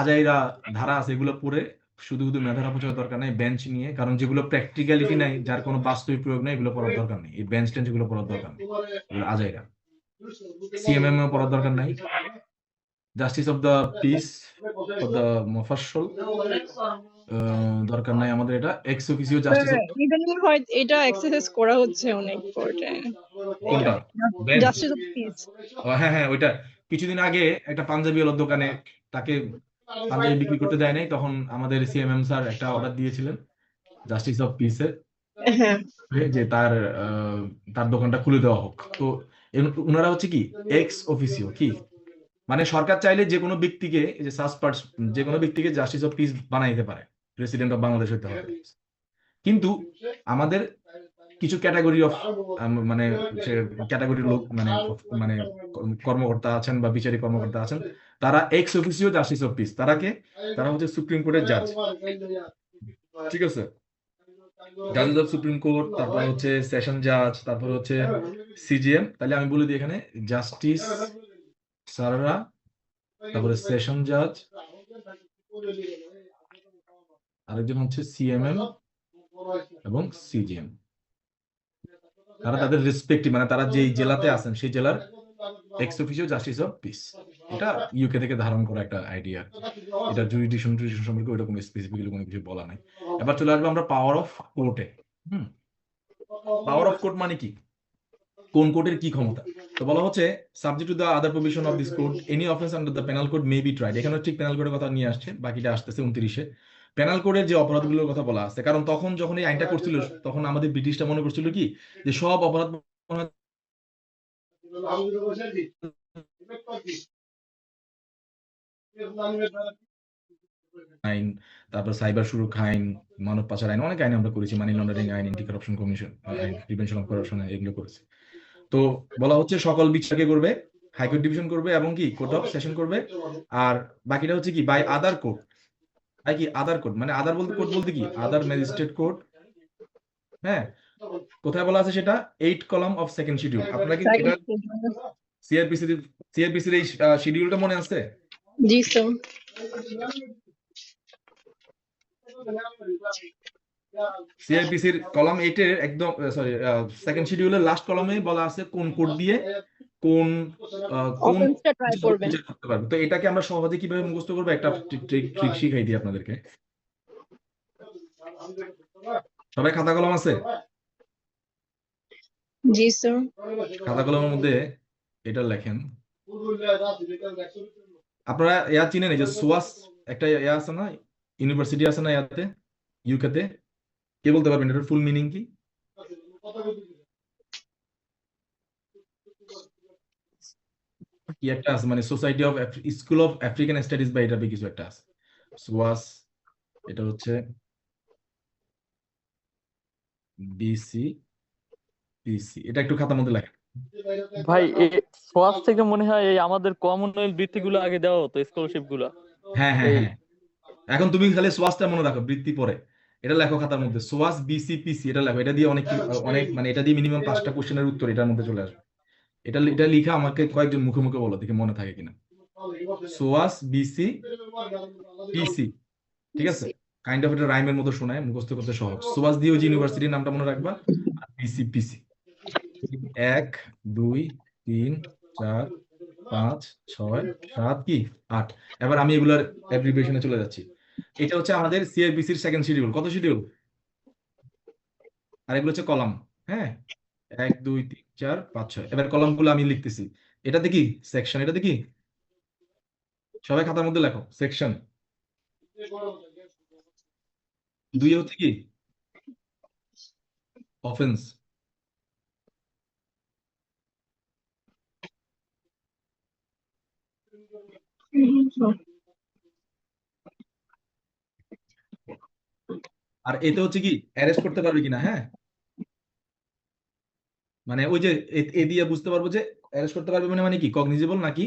আজাইরা ধারা আছে, এগুলো পড়ে শুধু শুধু মেধার অপচয়ের দরকার নেই বেঞ্চ নিয়ে, কারণ যেগুলো প্র্যাকটিক্যালিটি নাই, যার কোনো বাস্তবিক প্রয়োগ নেই, এগুলো পড়ার দরকার নেই। এই বেঞ্চ টেঞ্চ এগুলো পড়ার দরকার নেই, এগুলো আজাইরা। সিএমএম পড়ার দরকার নাই, justice of the piece of the মফস্বল দরকার নাই আমাদের। এটা এক্স অফিসিও জাস্টিস অফ ইদানিং হয় এটা এক্সারসাইজ করা হচ্ছে অনেক কোর্টে, কোনটা? Justice of piece. হ্যাঁ হ্যাঁ, ওইটা কিছুদিন আগে একটা পাঞ্জাবি ওয়ালার দোকানে তাকে পাঞ্জাবি বিক্রি করতে দেয় নাই, তখন আমাদের সিএমএম স্যার একটা অর্ডার দিয়েছিলেন জাস্টিস অফ পিসের হ্যাঁ, যে তার দোকানটা খুলে দেওয়া হোক। তো ওনারা হচ্ছে কি এক্স অফিসিও, কি মানে সরকার চাইলে যে কোনো ব্যক্তিকে, যে যে কোনো ব্যক্তিকে জাস্টিস অফ পিস বানাইতে পারে, প্রেসিডেন্ট অফ বাংলাদেশ হইতে হবে। কিন্তু আমাদের কিছু ক্যাটাগরি অফ মানে ক্যাটাগরির লোক মানে মানে কর্মকর্তা আছেন বা বিচারিক কর্মকর্তা আছেন, তারা x officio justice of piece. তারা হচ্ছে সুপ্রিম কোর্টের জাজ, ঠিক আছে? জাজ অফ সুপ্রিম কোর্ট, তারপর হচ্ছে সেশন জাজ, তারপর হচ্ছে সিজিএম। তাহলে আমি বলে দিই এখানে জাস্টিস স্যাররা, তারপরে সেশন জাজ, আরেকজন হচ্ছে সিএমএম এবং সিজিএম। তারা তাদের রেসপেক্টিভ মানে তারা যেই জেলাতে আছেন সেই জেলার x officio justice of piece. এটা ইউকে থেকে ধারণ করা একটা আইডিয়া। এটা জুরিডিকশন সম্পর্কে ওইরকম স্পেসিফিক্যালি কোনো কিছু বলা নাই। এবার চলে আসবে আমরা পাওয়ার অফ কোর্টে। পাওয়ার অফ কোর্ট মানে কি? কোন কোর্টের কি ক্ষমতা? তো বলা হচ্ছে subject to the other provision of this code any offence under the penal code may be tried. এখানে ঠিক পেনাল কোডের কথা নিয়ে আসছে, বাকিটা আসতেছে 29-এ। পেনাল কোডের যে অপরাধগুলোর কথা বলা আছে, কারণ তখন যখন এই আইনটা করছিল তখন আমাদের ব্রিটিশটা মনে করছিল কি যে সব অপরাধ আইন, তারপর সাইবার সুরক্ষা আইন, মানব পাচার আইন, অনেক আইন আমরা করেছি, মানি লন্ডারিং আইন, অ্যান্টি কারাপশন কমিশন আইন, প্রিভেনশন অফ কারাপশন, এগুলো করেছি। তো বলা হচ্ছে সকল বিচারকে করবে, হাইকোর্ট ডিভিশন করবে এবং কি কোর্ট অফ সেশন করবে। আর বাকিটা হচ্ছে কি বাই আদার কোর্ট। বাই কি আদার কোর্ট, মানে আদার বলতে কোর্ট বলতে কি আদার ম্যাজিস্ট্রেট কোর্ট। হ্যাঁ, কোথায় বলা আছে সেটা 8 কলাম অফ সেকেন্ড শিডিউল। আপনারা কি এটা সিআরপিসির এই শিডিউলটা মনে আছে? জি স্যার। সিআরপিসির কলাম 8 এর একদম সরি সেকেন্ড শিডিউলের লাস্ট কলামে বলা আছে কোন কোর্ট দিয়ে কোন অফেন্সটা ট্রাই করবেন। করতে পারবে। তো এটাকে আমরা সহজে কিভাবে মুখস্থ করবো একটা ট্রিক শিখাই দিই আপনাদেরকে। সবাই খাতা কলম আছে? জি স্যার। খাতা কলমের মধ্যে এটা লেখেন। আপনারা ইয়া চিনেন এই যে সোয়াস একটা ইয়া আছে না, ইউনিভার্সিটি আছে না ইয়াতে, ইউকেতে? কে বলতে পারবেন এটার ফুল মিনিং কি? কি একটা আছে মানে society of school of African studies বা এটা কিছু একটা আছে। সোয়াস, এটা হচ্ছে বিসি পিসি, এটা একটু খাতার মধ্যে লেখা। ভাই সোয়াস থেকে মনে হয় এই আমাদের কমনওয়েলথ বৃত্তিগুলো আগে দেওয়া হতো, স্কলারশিপ গুলা। হ্যাঁ হ্যাঁ এই হ্যাঁ, এখন তুমি খালি সোয়াসটা মনে রাখো, বৃত্তি পরে এটা লেখো খাতার মধ্যে, সোয়াস বিসি পিসি এটা লেখো। এটা দিয়ে অনেক মানে এটা দিয়ে মিনিমাম 5টা কোশ্চেনের উত্তর এটার মধ্যে চলে আসবে। এটা লিখা আমাকে কয়েকজন মুখে মুখে বলো, দেখি মনে থাকে কিনা। সোয়াস বিসি পিসি, ঠিক আছে, কাইন্ড অফ এটা রাইমের মতো শোনায়, মুখস্থ করতে সহজ। সোয়াস দিয়ে ওই ইউনিভার্সিটির নামটা মনে রাখবা, আর পিসি পিসি। 1 2 3 4 5 6 7 কি 8। এবার আমি এগুলার অ্যাব্রিভিয়েশনে চলে যাচ্ছি। এটা হচ্ছে আমাদের সিআরপিসির সেকেন্ড শিডিউল। কত শিডিউল? আর এগুলো হচ্ছে কলাম। হ্যাঁ, 1 2 3 4 5 6। এবার কলামগুলো আমি লিখতেছি। এটাতে কি সেকশন, এটাতে কি, সবাই খাতার মধ্যে লেখো সেকশন। 2 হচ্ছে কি অফেন্স। আর এতে হচ্ছে কি অ্যারেস্ট করতে পারবে কিনা। হ্যাঁ, মানে ওই যে এ দিয়ে বুঝতে পারবো যে অ্যারেস্ট করতে পারবে মানে কি কগনিজেবল নাকি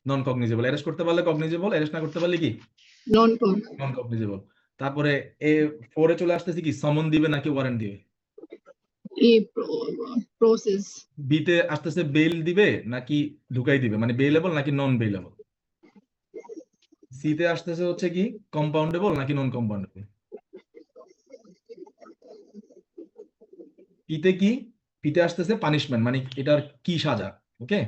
নন কগনিজেবল। অ্যারেস্ট করতে পারলে কগনিজেবল, অ্যারেস্ট না করতে পারলে কি নন নন কগনিজেবল। তারপরে এ 4 চলে আসতেছে কি সমন দিবে নাকি ওয়ারেন্ট দিবে। প্রসেস। বিতে আসতেছে বেল দিবে নাকি ঢুকাই দিবে, মানে বেইলেবল নাকি নন বেইলেবল। সিতে আসতেছে হচ্ছে কি কম্পাউন্ডেবল নাকি নন কম্পাউন্ডেবল। পিতে কি, পিতে আসতেছে পানিশমেন্ট, মানে এটার কি সাজা। ওকে,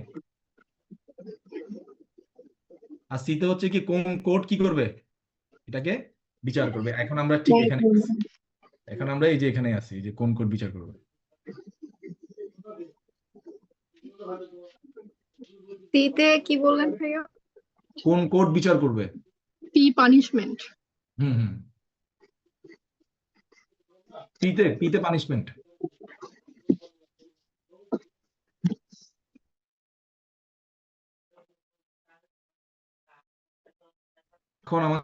আর সিতে হচ্ছে কি কোন কোর্ট কি করবে, এটাকে বিচার করবে। এখন আমরা ঠিক এখানে আছি। এখন আমরা এই যে এখানে আছি, যে কোন কোর্ট বিচার করবে। সিতে কি বললেন ভাইয়া? কোন কোর্ট বিচার করবে। P punishment. হুম হুম, পিতে পানিশমেন্ট। এখন আমার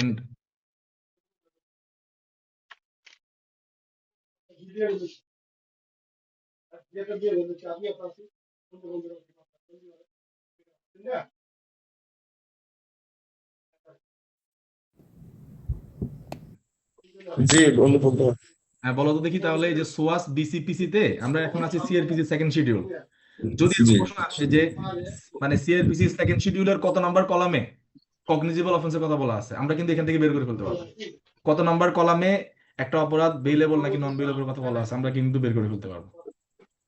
and জি বন্ধু বলতে পারো। হ্যাঁ বলো তো দেখি তাহলে, এই যে সোয়াস বিসিপিসি তে আমরা এখন আছি সিআরপিসি সেকেন্ড শিডিউল। যদি এরকম জি প্রশ্ন আসে যে মানে সিআরপিসি সেকেন্ড শিডিউলের কত নাম্বার কলামে কগনিজেবল অফেন্সের কথা বলা আছে, আমরা কিন্তু এখান থেকে বের করে ফেলতে পারবো। কত নাম্বার কলামে একটা অপরাধ বেইলেবল নাকি নন বেইলেবল কথা বলা আছে, আমরা কিন্তু বের করে ফেলতে পারবো।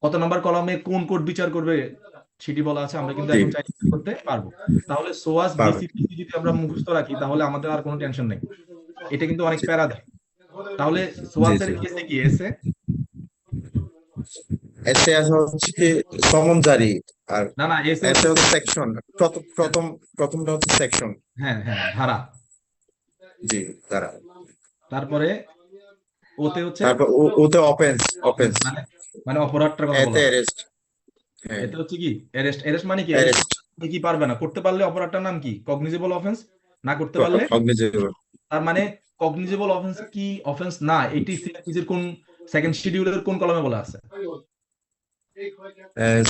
কত নাম্বার কলামে কোন কোর্ট বিচার করবে সেটি বলা আছে, আমরা কিন্তু জি এখন চাইলে করতে পারবো। তাহলে সোয়াস পারবে। বিসিপিসি যদি আমরা মুখস্থ রাখি তাহলে আমাদের আর কোনো টেনশন নেই। এটা কিন্তু অনেক জি প্যারা দেয়। তাহলে জি সোয়াসের জি এসে কি এসে এতে আছে হচ্ছে কি সমন জারি, আর না না এসে এতে হচ্ছে হচ্ছে section। সেকশন। প্রথমটা হচ্ছে সেকশন। হ্যাঁ হ্যাঁ ধারা। জি তারা। তারপরে ওতে হচ্ছে তারপর ওতে অফেন্স অফেন্স, অফেন্স মানে মানে অপরাধটার কথা বলা এতে হয়। অ্যারেস্ট। হ্যাঁ এতে হচ্ছে কি অ্যারেস্ট। অ্যারেস্ট মানে কি অ্যারেস্ট অ্যারেস্ট কি পারবে না, করতে পারলে অপরাধটার নাম কি কগনিজেবল অফেন্স, না করতে পারলে কগনিজেবল। তার মানে কগনিজেবল অফেন্স কি অফেন্স না, এটি সিআরপিসির কোন সেকেন্ড শিডিউলের কোন কলমে বলা আছে।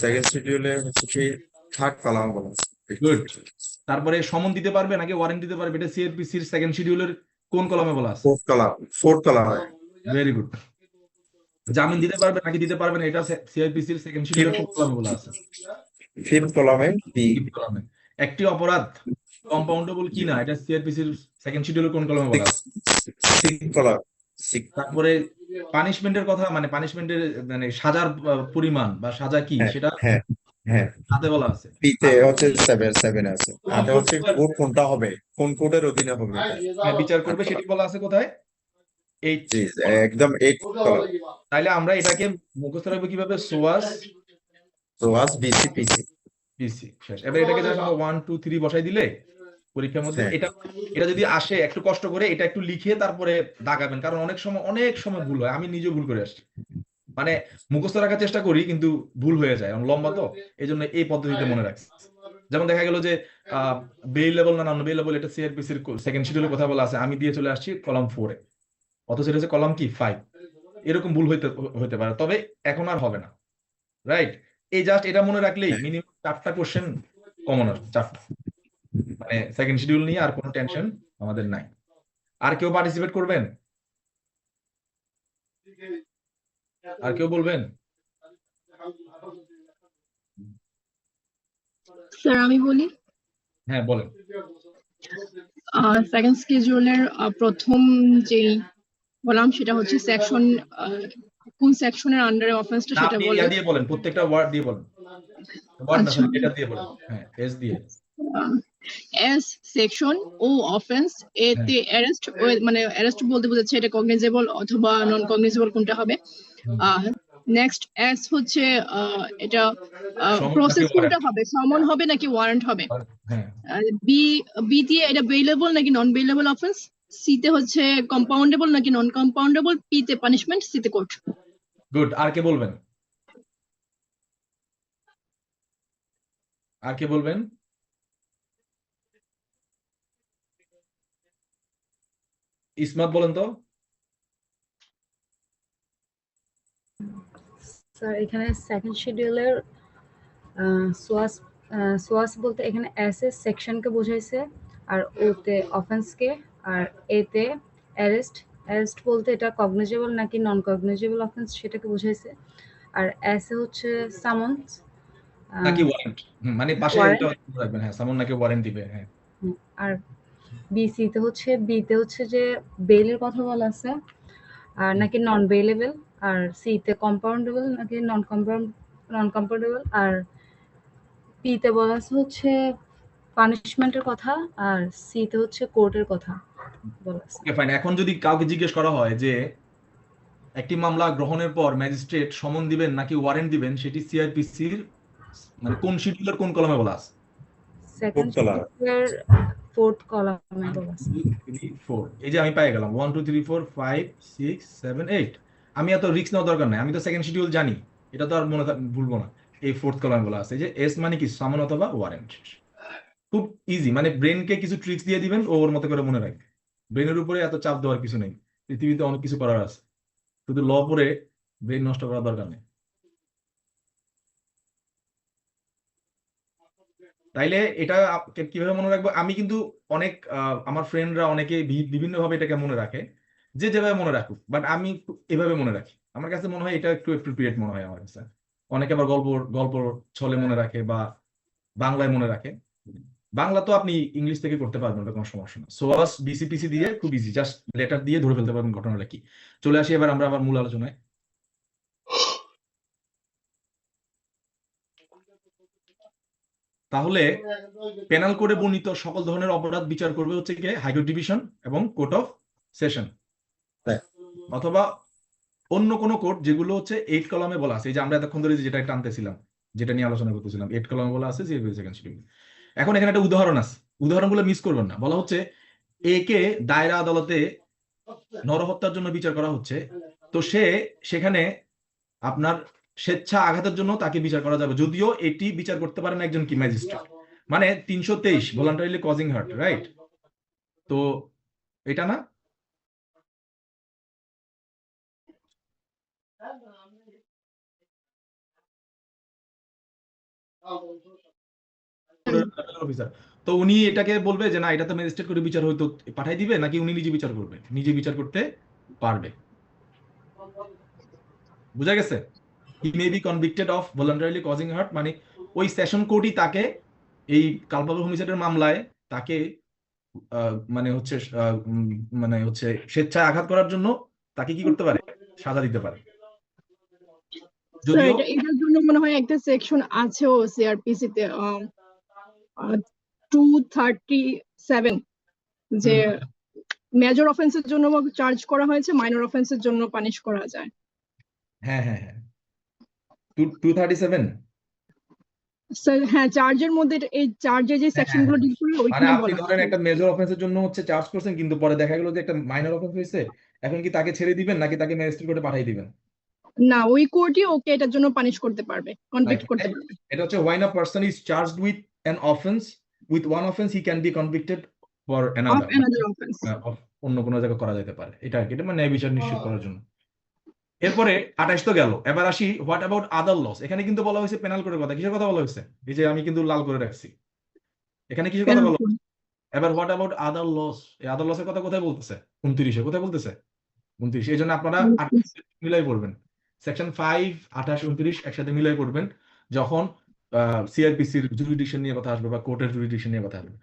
সেকেন্ড শিডিউলে হচ্ছে কি থার্ড কলাম বলা আছে। গুড। তারপরে সমন দিতে পারবে নাকি ওয়ারেন্ট দিতে পারবে, এটা সিআরপিসির সেকেন্ড শিডিউলের কোন কলমে বলা আছে। Fourth column. Very good. জামিন দিতে পারবে নাকি দিতে পারবে না, এটা সিআরপিসির সেকেন্ড শিডিউলের কোন কলমে বলা আছে। ফিফথ কলামে বি। ফিফথ কলামে। একটি অপরাধ কম্পাউন্ডেবল কি না, এটা সিআরপিসির সেকেন্ড শিডিউলের কোন কলমে বলা আছে। Six column. তারপরে পানিশমেন্টের কথা, মানে পানিশমেন্টের মানে সাজার পরিমাণ বা সাজা কি হ্যাঁ সেটা হ্যাঁ হ্যাঁ। হাতে বলা আছে। পিতে হচ্ছে সেভেন আছে। হাতে হচ্ছে কোড কোনটা হবে, কোন কোডের অধীনে হবে এটা। বিচার করবে সেটি বলা আছে কোথায়, এই জি একদম এইট কলাম। তাইলে আমরা এটাকে মুখস্থ রাখবো কিভাবে, সোয়াস তো আজ বিসি পিসি। পিসি শেষ। এবার এটাকে জাস্ট আমরা 1 2 3 বসাই দিলে পরীক্ষার মধ্যে হ্যাঁ। এটা এটা যদি আসে একটু কষ্ট করে এটা একটু লিখে তারপরে দাগাবেন, কারণ অনেক সময় ভুল হয়, আমি নিজেও ভুল করে আসছি, মানে মুখস্থ রাখার চেষ্টা করি কিন্তু ভুল হয়ে যায়, কারণ লম্বা তো, এই জন্য এই পদ্ধতিতে মনে রাখছি। যেমন দেখা গেল যে বেই লেভেল না নন বেই লেভেল, এটা সিআরপিসির সেকেন্ড শিডিউলের কথা বলা আছে, আমি দিয়ে চলে আসছি কলাম 4 এ, অথচ এটা হচ্ছে কলাম কি 5। এরকম ভুল হইতে পারে, তবে এখন আর হবে না, রাইট? এই জাস্ট এটা মনে রাখলেই হ্যাঁ। মিনিমাম 4টা কোশ্চেন কমন আসবে, 4টা, মানে সেকেন্ড শিডিউল নিয়ে আর কোনো টেনশন আমাদের নাই। আর কেউ পার্টিসিপেট করবেন? আর কেউ বলবেন? স্যার আমি বলি, হ্যাঁ বলেন। সেকেন্ড স্কেজুয়ালের প্রথম যেই বললাম সেটা হচ্ছে সেকশন, কোন সেকশনের আন্ডারে অফেন্সটা না, সেটা আপনি বলে। ইয়া দিয়ে বলেন, প্রত্যেকটা ওয়ার্ড দিয়ে বলেন, ওয়ার্ড না আচ্ছা, সরি এটা দিয়ে বলেন, হ্যাঁ এস দিয়ে। এস সেকশন, ও অফেন্স, এতে অ্যারেস্ট, মানে অ্যারেস্ট বলতে বোঝাচ্ছে এটা কগনিজেবল অথবা নন কগনিজেবল কোনটা হবে। নেক্সট এস হচ্ছে এটা সমন প্রসেস নাকি কোনটা warrant? হবে, সমন হবে নাকি ওয়ারেন্ট হবে। হ্যাঁ বি বি দিয়ে এটা বেইলেবল নাকি নন বেইলেবল অফেন্স। সি তে হচ্ছে কম্পাউন্ডেবল নাকি নন কম্পাউন্ডেবল। পি তে পানিশমেন্ট, সি তে কোর্ট। গুড। আর কে বলবেন? আর কে বলবেন? ইসমাত বলেন তো। স্যার এখানে সেকেন্ড শিডিউলের সোয়াস সোয়াস বলতে এখানে এস এ সেকশনকে বোঝাইছে, আর ওতে অফেন্সকে, আর এতে অ্যারেস্ট বলতে এটা কগনিজেবল নাকি নন কগনিজেবল অফেন্স সেটাকে বোঝাইছে, আর এস এ হচ্ছে সামন্স নাকি ওয়ারেন্ট, মানে পাশে warrant। এটা রাখবেন, হ্যাঁ সামন নাকি ওয়ারেন্ট দিবে, হ্যাঁ। আর বিতে হচ্ছে যে বেলের কথা বলা আছে, আর নাকি নন বেলেবল, আর সি তে কম্পাউন্ডেবল নাকি নন কম্পাউন্ডেবল, আর পি তে বলা আছে হচ্ছে পানিশমেন্টের কথা, আর সি তে হচ্ছে কোর্টের কথা বলা আছে। Okay fine. এখন যদি কাউকে জিজ্ঞেস করা হয় যে একটি মামলা গ্রহণের পর ম্যাজিস্ট্রেট সমন দিবেন নাকি ওয়ারেন্ট দিবেন, সেটি সিআরপিসির মানে কোন শিডিউলের কোন কলমে বলা আছে? Second column. শিডিউলের 4th কলামে বলা আছে। 1 2 3 4, এই যে আমি পেয়ে গেলাম 1 2 3 4 5 6 7 8। আমি এত রিস্ক নেওয়ার দরকার নাই, আমি তো সেকেন্ড শিডিউল জানি, এটা তো আর ভুলবো না। এই 4th কলামে বলা আছে যে এস মানে কি সামন অথবা ওয়ারেন্ট। খুব ইজি, মানে ব্রেনকে কিছু ট্রিক্স দিয়ে দিবেন, ও ওর মতো করে মনে রাখবে। ব্রেনের উপরে এত চাপ দেওয়ার কিছু নেই, পৃথিবীতে অনেক কিছু করার আছে, শুধু ল পড়ে ব্রেন নষ্ট করার দরকার নেই। তাইলে এটা কিভাবে মনে রাখবো? আমি কিন্তু অনেক আমার ফ্রেন্ডরা অনেকে বিভিন্ন ভাবে এটাকে মনে রাখে, যে যেভাবে মনে রাখুক, বাট আমি এভাবে মনে রাখি, আমার কাছে মনে হয় এটা একটু অ্যাপ্রোপ্রিয়েট মনে হয় আমার কাছে। অনেকে আবার গল্প ছলে মনে রাখে বা বাংলায় মনে রাখে। বাংলা তো আপনি ইংলিশ থেকে করতে পারবেন, ওটা কোনো সমস্যা না। সোয়াস বিসিপিসি দিয়ে খুব ইজি, জাস্ট লেটার দিয়ে ধরে ফেলতে পারবেন ঘটনাটা কি। চলে আসি এবার আমরা আবার মূল আলোচনায়। তাহলে পেনাল কোডে বর্ণিত সকল ধরনের অপরাধ বিচার করবে হচ্ছে কি হাইকোর্ট ডিভিশন এবং কোর্ট অফ সেশন, হ্যাঁ। অথবা অন্য কোন কোর্ট, যেগুলো হচ্ছে 8 কলামে বলা আছে। এই যে আমরা এতক্ষণ ধরে যেটা টানতেছিলাম, যেটা নিয়ে আলোচনা করতেছিলাম, 8 কলামে বলা আছে সেকেন্ড শিডিউল। এখন এখানে একটা উদাহরণ আছে, উদাহরণগুলো মিস করবেন না। বলা হচ্ছে এ কে দায়রা আদালতে নরহত্যার জন্য বিচার করা হচ্ছে, তো সেখানে আপনার স্বেচ্ছা আঘাতের জন্য তাকে বিচার করা যাবে, যদিও এটি বিচার করতে পারেন একজন কি ম্যাজিস্ট্রেট, মানে 323 ভলান্টারিলি কজিং হার্ট, রাইট? তো এটা না, অফিসার, তো উনি এটাকে বলবে যে না, এটা তো ম্যাজিস্ট্রেট করে বিচার হয়তো পাঠাই দিবে, নাকি উনি নিজে বিচার করবে? নিজে বিচার করতে পারবে। বুঝা গেছে? He may be convicted of voluntarily causing hurt, মানে ওই সেশন কোর্টই তাকে এই কালপাবল হোমিসাইডের মামলায় তাকে মানে হচ্ছে স্বেচ্ছায় আঘাত করার জন্য তাকে কি করতে পারে, সাজা দিতে পারে। যদিও এটার জন্য মনে হয় একটা সেকশন আছেও সিআরপিসি তে 237, যে মেজর অফেন্সের জন্য চার্জ করা হয়েছে, মাইনর অফেন্সের জন্য পানিশ করা যায়। হ্যাঁ 237 হ্যাঁ, চার্জের মধ্যে এই চার্জের যে হ্যাঁ সেকশন হ্যাঁ গুলো হ্যাঁ। ডিল করে মানে ওইখানে আপনি বলা ধরেন আছে। একটা মেজর অফেন্সের জন্য হচ্ছে চার্জ করছেন, কিন্তু পরে দেখা গেল যে একটা মাইনর অফেন্স হয়েছে, এখন কি তাকে ছেড়ে দিবেন নাকি তাকে ম্যাজিস্ট্রেট কোর্টে পাঠিয়ে দিবেন? না, ওই কোর্টই ওকে এটার জন্য পানিশ করতে পারবে, রাইট। কনভিক্ট করতে পারবে। এটা হচ্ছে when a person is charged with an offense, with one offense he can be convicted for of another, another offence. অন্য কোনো জায়গায় করা যেতে পারে, এটা আর কি। এটা মানে ন্যায় বিচার নিশ্চিত করার জন্য। এরপরে 28 তো গেল, এবার আসি হোয়াট অ্যাবাউট আদার লস। এখানে কিন্তু বলা হয়েছে পেনাল কোডের কথা। কিসের কথা বলা হয়েছে? এই যে আমি কিন্তু লাল করে রাখছি, এখানে কিসের কথা বলা হয়েছে? এবার হোয়াট অ্যাবাউট আদার লস, এই আদার লসের কথা কোথায় বলতেছে? 29-এ কোথায় বলতেছে? 29। এই জন্য আপনারা 28 মিলাই পড়বেন। সেকশন 5, 28, 29 একসাথে মিলাই পড়বেন যখন সিআরপিসির জুরিডিকশন নিয়ে কথা আসবে বা কোর্টের জুরিডিকশন নিয়ে কথা আসবে।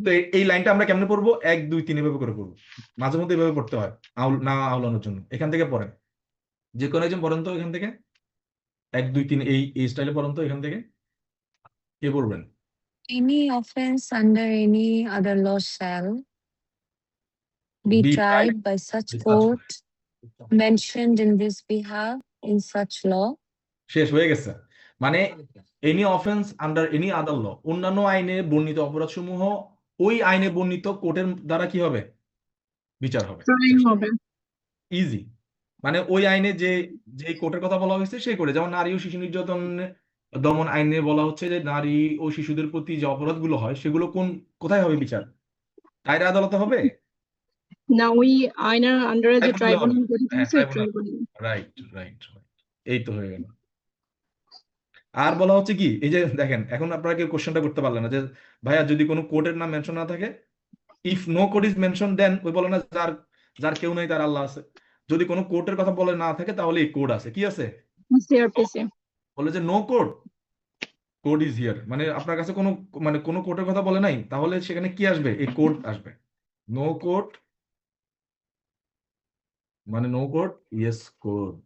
তো এই লাইনটা আমরা কেমনে পড়বো? 1, 2, 3 এভাবে করে পড়বো। মাঝে মধ্যে এভাবে পড়তে হয় না আওলানোর জন্য। এখান থেকে পড়েন, যে কোনো একজন পড়েন তো এখান থেকে 1, 2, 3 এই স্টাইলে পড়েন তো এখান থেকে। কে পড়বেন? Any offense under any other law shall be Be tried by such by such court mentioned in this behalf in such law. শেষ হয়ে গেছে। মানে any offence under any other law, অন্যান্য আইনে বর্ণিত অপরাধ সমূহ ওই আইনে বর্ণিত কোর্টের দ্বারা কি হবে? বিচার হবে। ট্রায়াল হবে। ইজি। মানে ওই আইনে যে যে কোর্টের কথা বলা হয়েছে সেই কোর্টে, যেমন নারী ও শিশু নির্যাতন দমন আইনে বলা হচ্ছে যে নারী ও শিশুদের প্রতি যে অপরাধগুলো হয় সেগুলো কোথায় হবে বিচার? দায়রা আদালতে হবে? না, ওই আইনার আন্ডারে যে ট্রাইব্যুনালে হবে। ট্রাইব্যুনাল গঠিত হ্যাঁ, হয়েছে ওই ট্রাইব্যুনাল। ট্রাইব্যুনাল। Right right. এই তো হয়ে গেল। আর বলা হচ্ছে কি, এই যে দেখেন, এখন আপনারা কেউ কোশ্চেনটা করতে পারলেন না যে ভাইয়া যদি কোনো কোর্টের নাম মেনশন না থাকে, if no code is mention then, ওই বলে না যার যার কেউ নেই তার আল্লাহ আছে। যদি কোনো কোর্টের কথা বলে না থাকে তাহলে এই কোড আছে। কি আছে? সিআরপিসি। বলে যে no code, code is here. মানে আপনার কাছে কোনো মানে কোনো কোর্টের কথা বলে নাই, তাহলে সেখানে কি আসবে? এই কোড আসবে। নো কোড মানে নো কোড, ইয়েস কোড।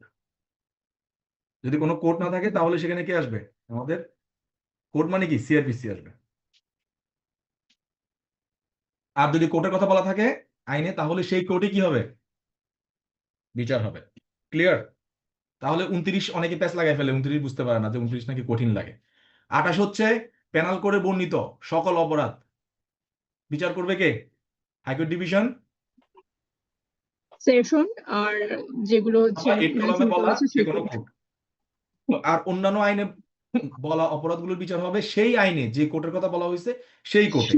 যদি কোনো কোড না থাকে তাহলে সেখানে কি আসবে? আমাদের কোড মানে কি? সিআরপিসি আসবে। আর যদি কোর্টের কথা বলা থাকে আইনে, তাহলে সেই কোর্টে কি হবে? বিচার হবে। ক্লিয়ার? তাহলে 29 অনেকে প্যাচ লাগাই ফেলে, 29 বুঝতে পারে না যে 29 নাকি কঠিন লাগে। 28 হচ্ছে পেনাল কোডে বর্ণিত সকল অপরাধ বিচার করবে কে? হাইকোর্ট ডিভিশন সেশন, আর যেগুলো হচ্ছে বা এর কলমে মেনশন বলা করা আছে যে কোনো সেগুলো। কোর্ট। আর অন্যান্য আইনে বলা অপরাধগুলোর বিচার হবে সেই আইনে যে কোর্টের কথা বলা হয়েছে সেই কোর্টে।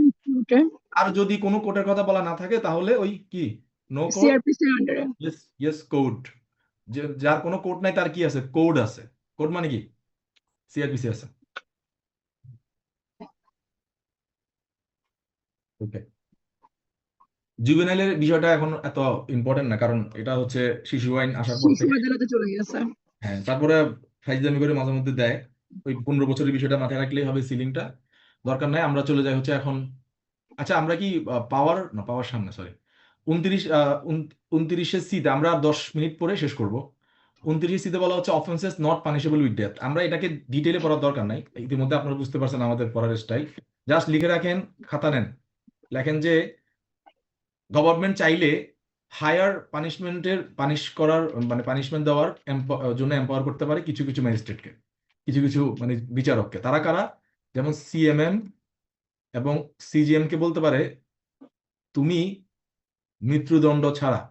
আর যদি কোনো কোর্টের কথা বলা না থাকে তাহলে ওই কি নো কোড, সিআরপিসি আন্ডারে। Yes yes code. যার কোনো কোড নাই তার কি আছে? কোড আছে। কোড মানে কি? সিআরপিসি আছে। ওকে। জুভেনাইলের বিষয়টা এখন এত ইম্পর্টেন্ট না, কারণ এটা হচ্ছে শিশু আইন আসার পর শিশু থেকে। আদালতে চলে গেছে। হ্যাঁ, তারপরে ফাইজলামি করে মাঝে মধ্যে দেয়। ওই 15 বছরের বিষয়টা মাথায় রাখলেই হবে, সিলিংটা দরকার নাই। আমরা চলে যাই হচ্ছে এখন। আচ্ছা, আমরা কি পাওয়ার সামনে, সরি, 29 সিতে আমরা 10 মিনিট পরে শেষ করব। 29 সিতে বলা হচ্ছে offences not punishable with death. আমরা এটাকে ডিটেইলে পড়ার দরকার নাই, ইতিমধ্যে আপনারা বুঝতে পারছেন আমাদের পড়ার স্টাইল। জাস্ট লিখে রাখেন, খাতা নেন, লেখেন যে গভর্নমেন্ট চাইলে হায়ার পানিশ করার মানে পানিশমেন্ট দেওয়ার জন্য এম্পাওয়ার করতে পারে কিছু কিছু ম্যাজিস্ট্রেটকে, কিছু কিছু মানে বিচারককে। তারা কারা? যেমন সিএমএম এবং সিজিএম কে বলতে পারে তুমি মৃত্যুদণ্ড ছাড়া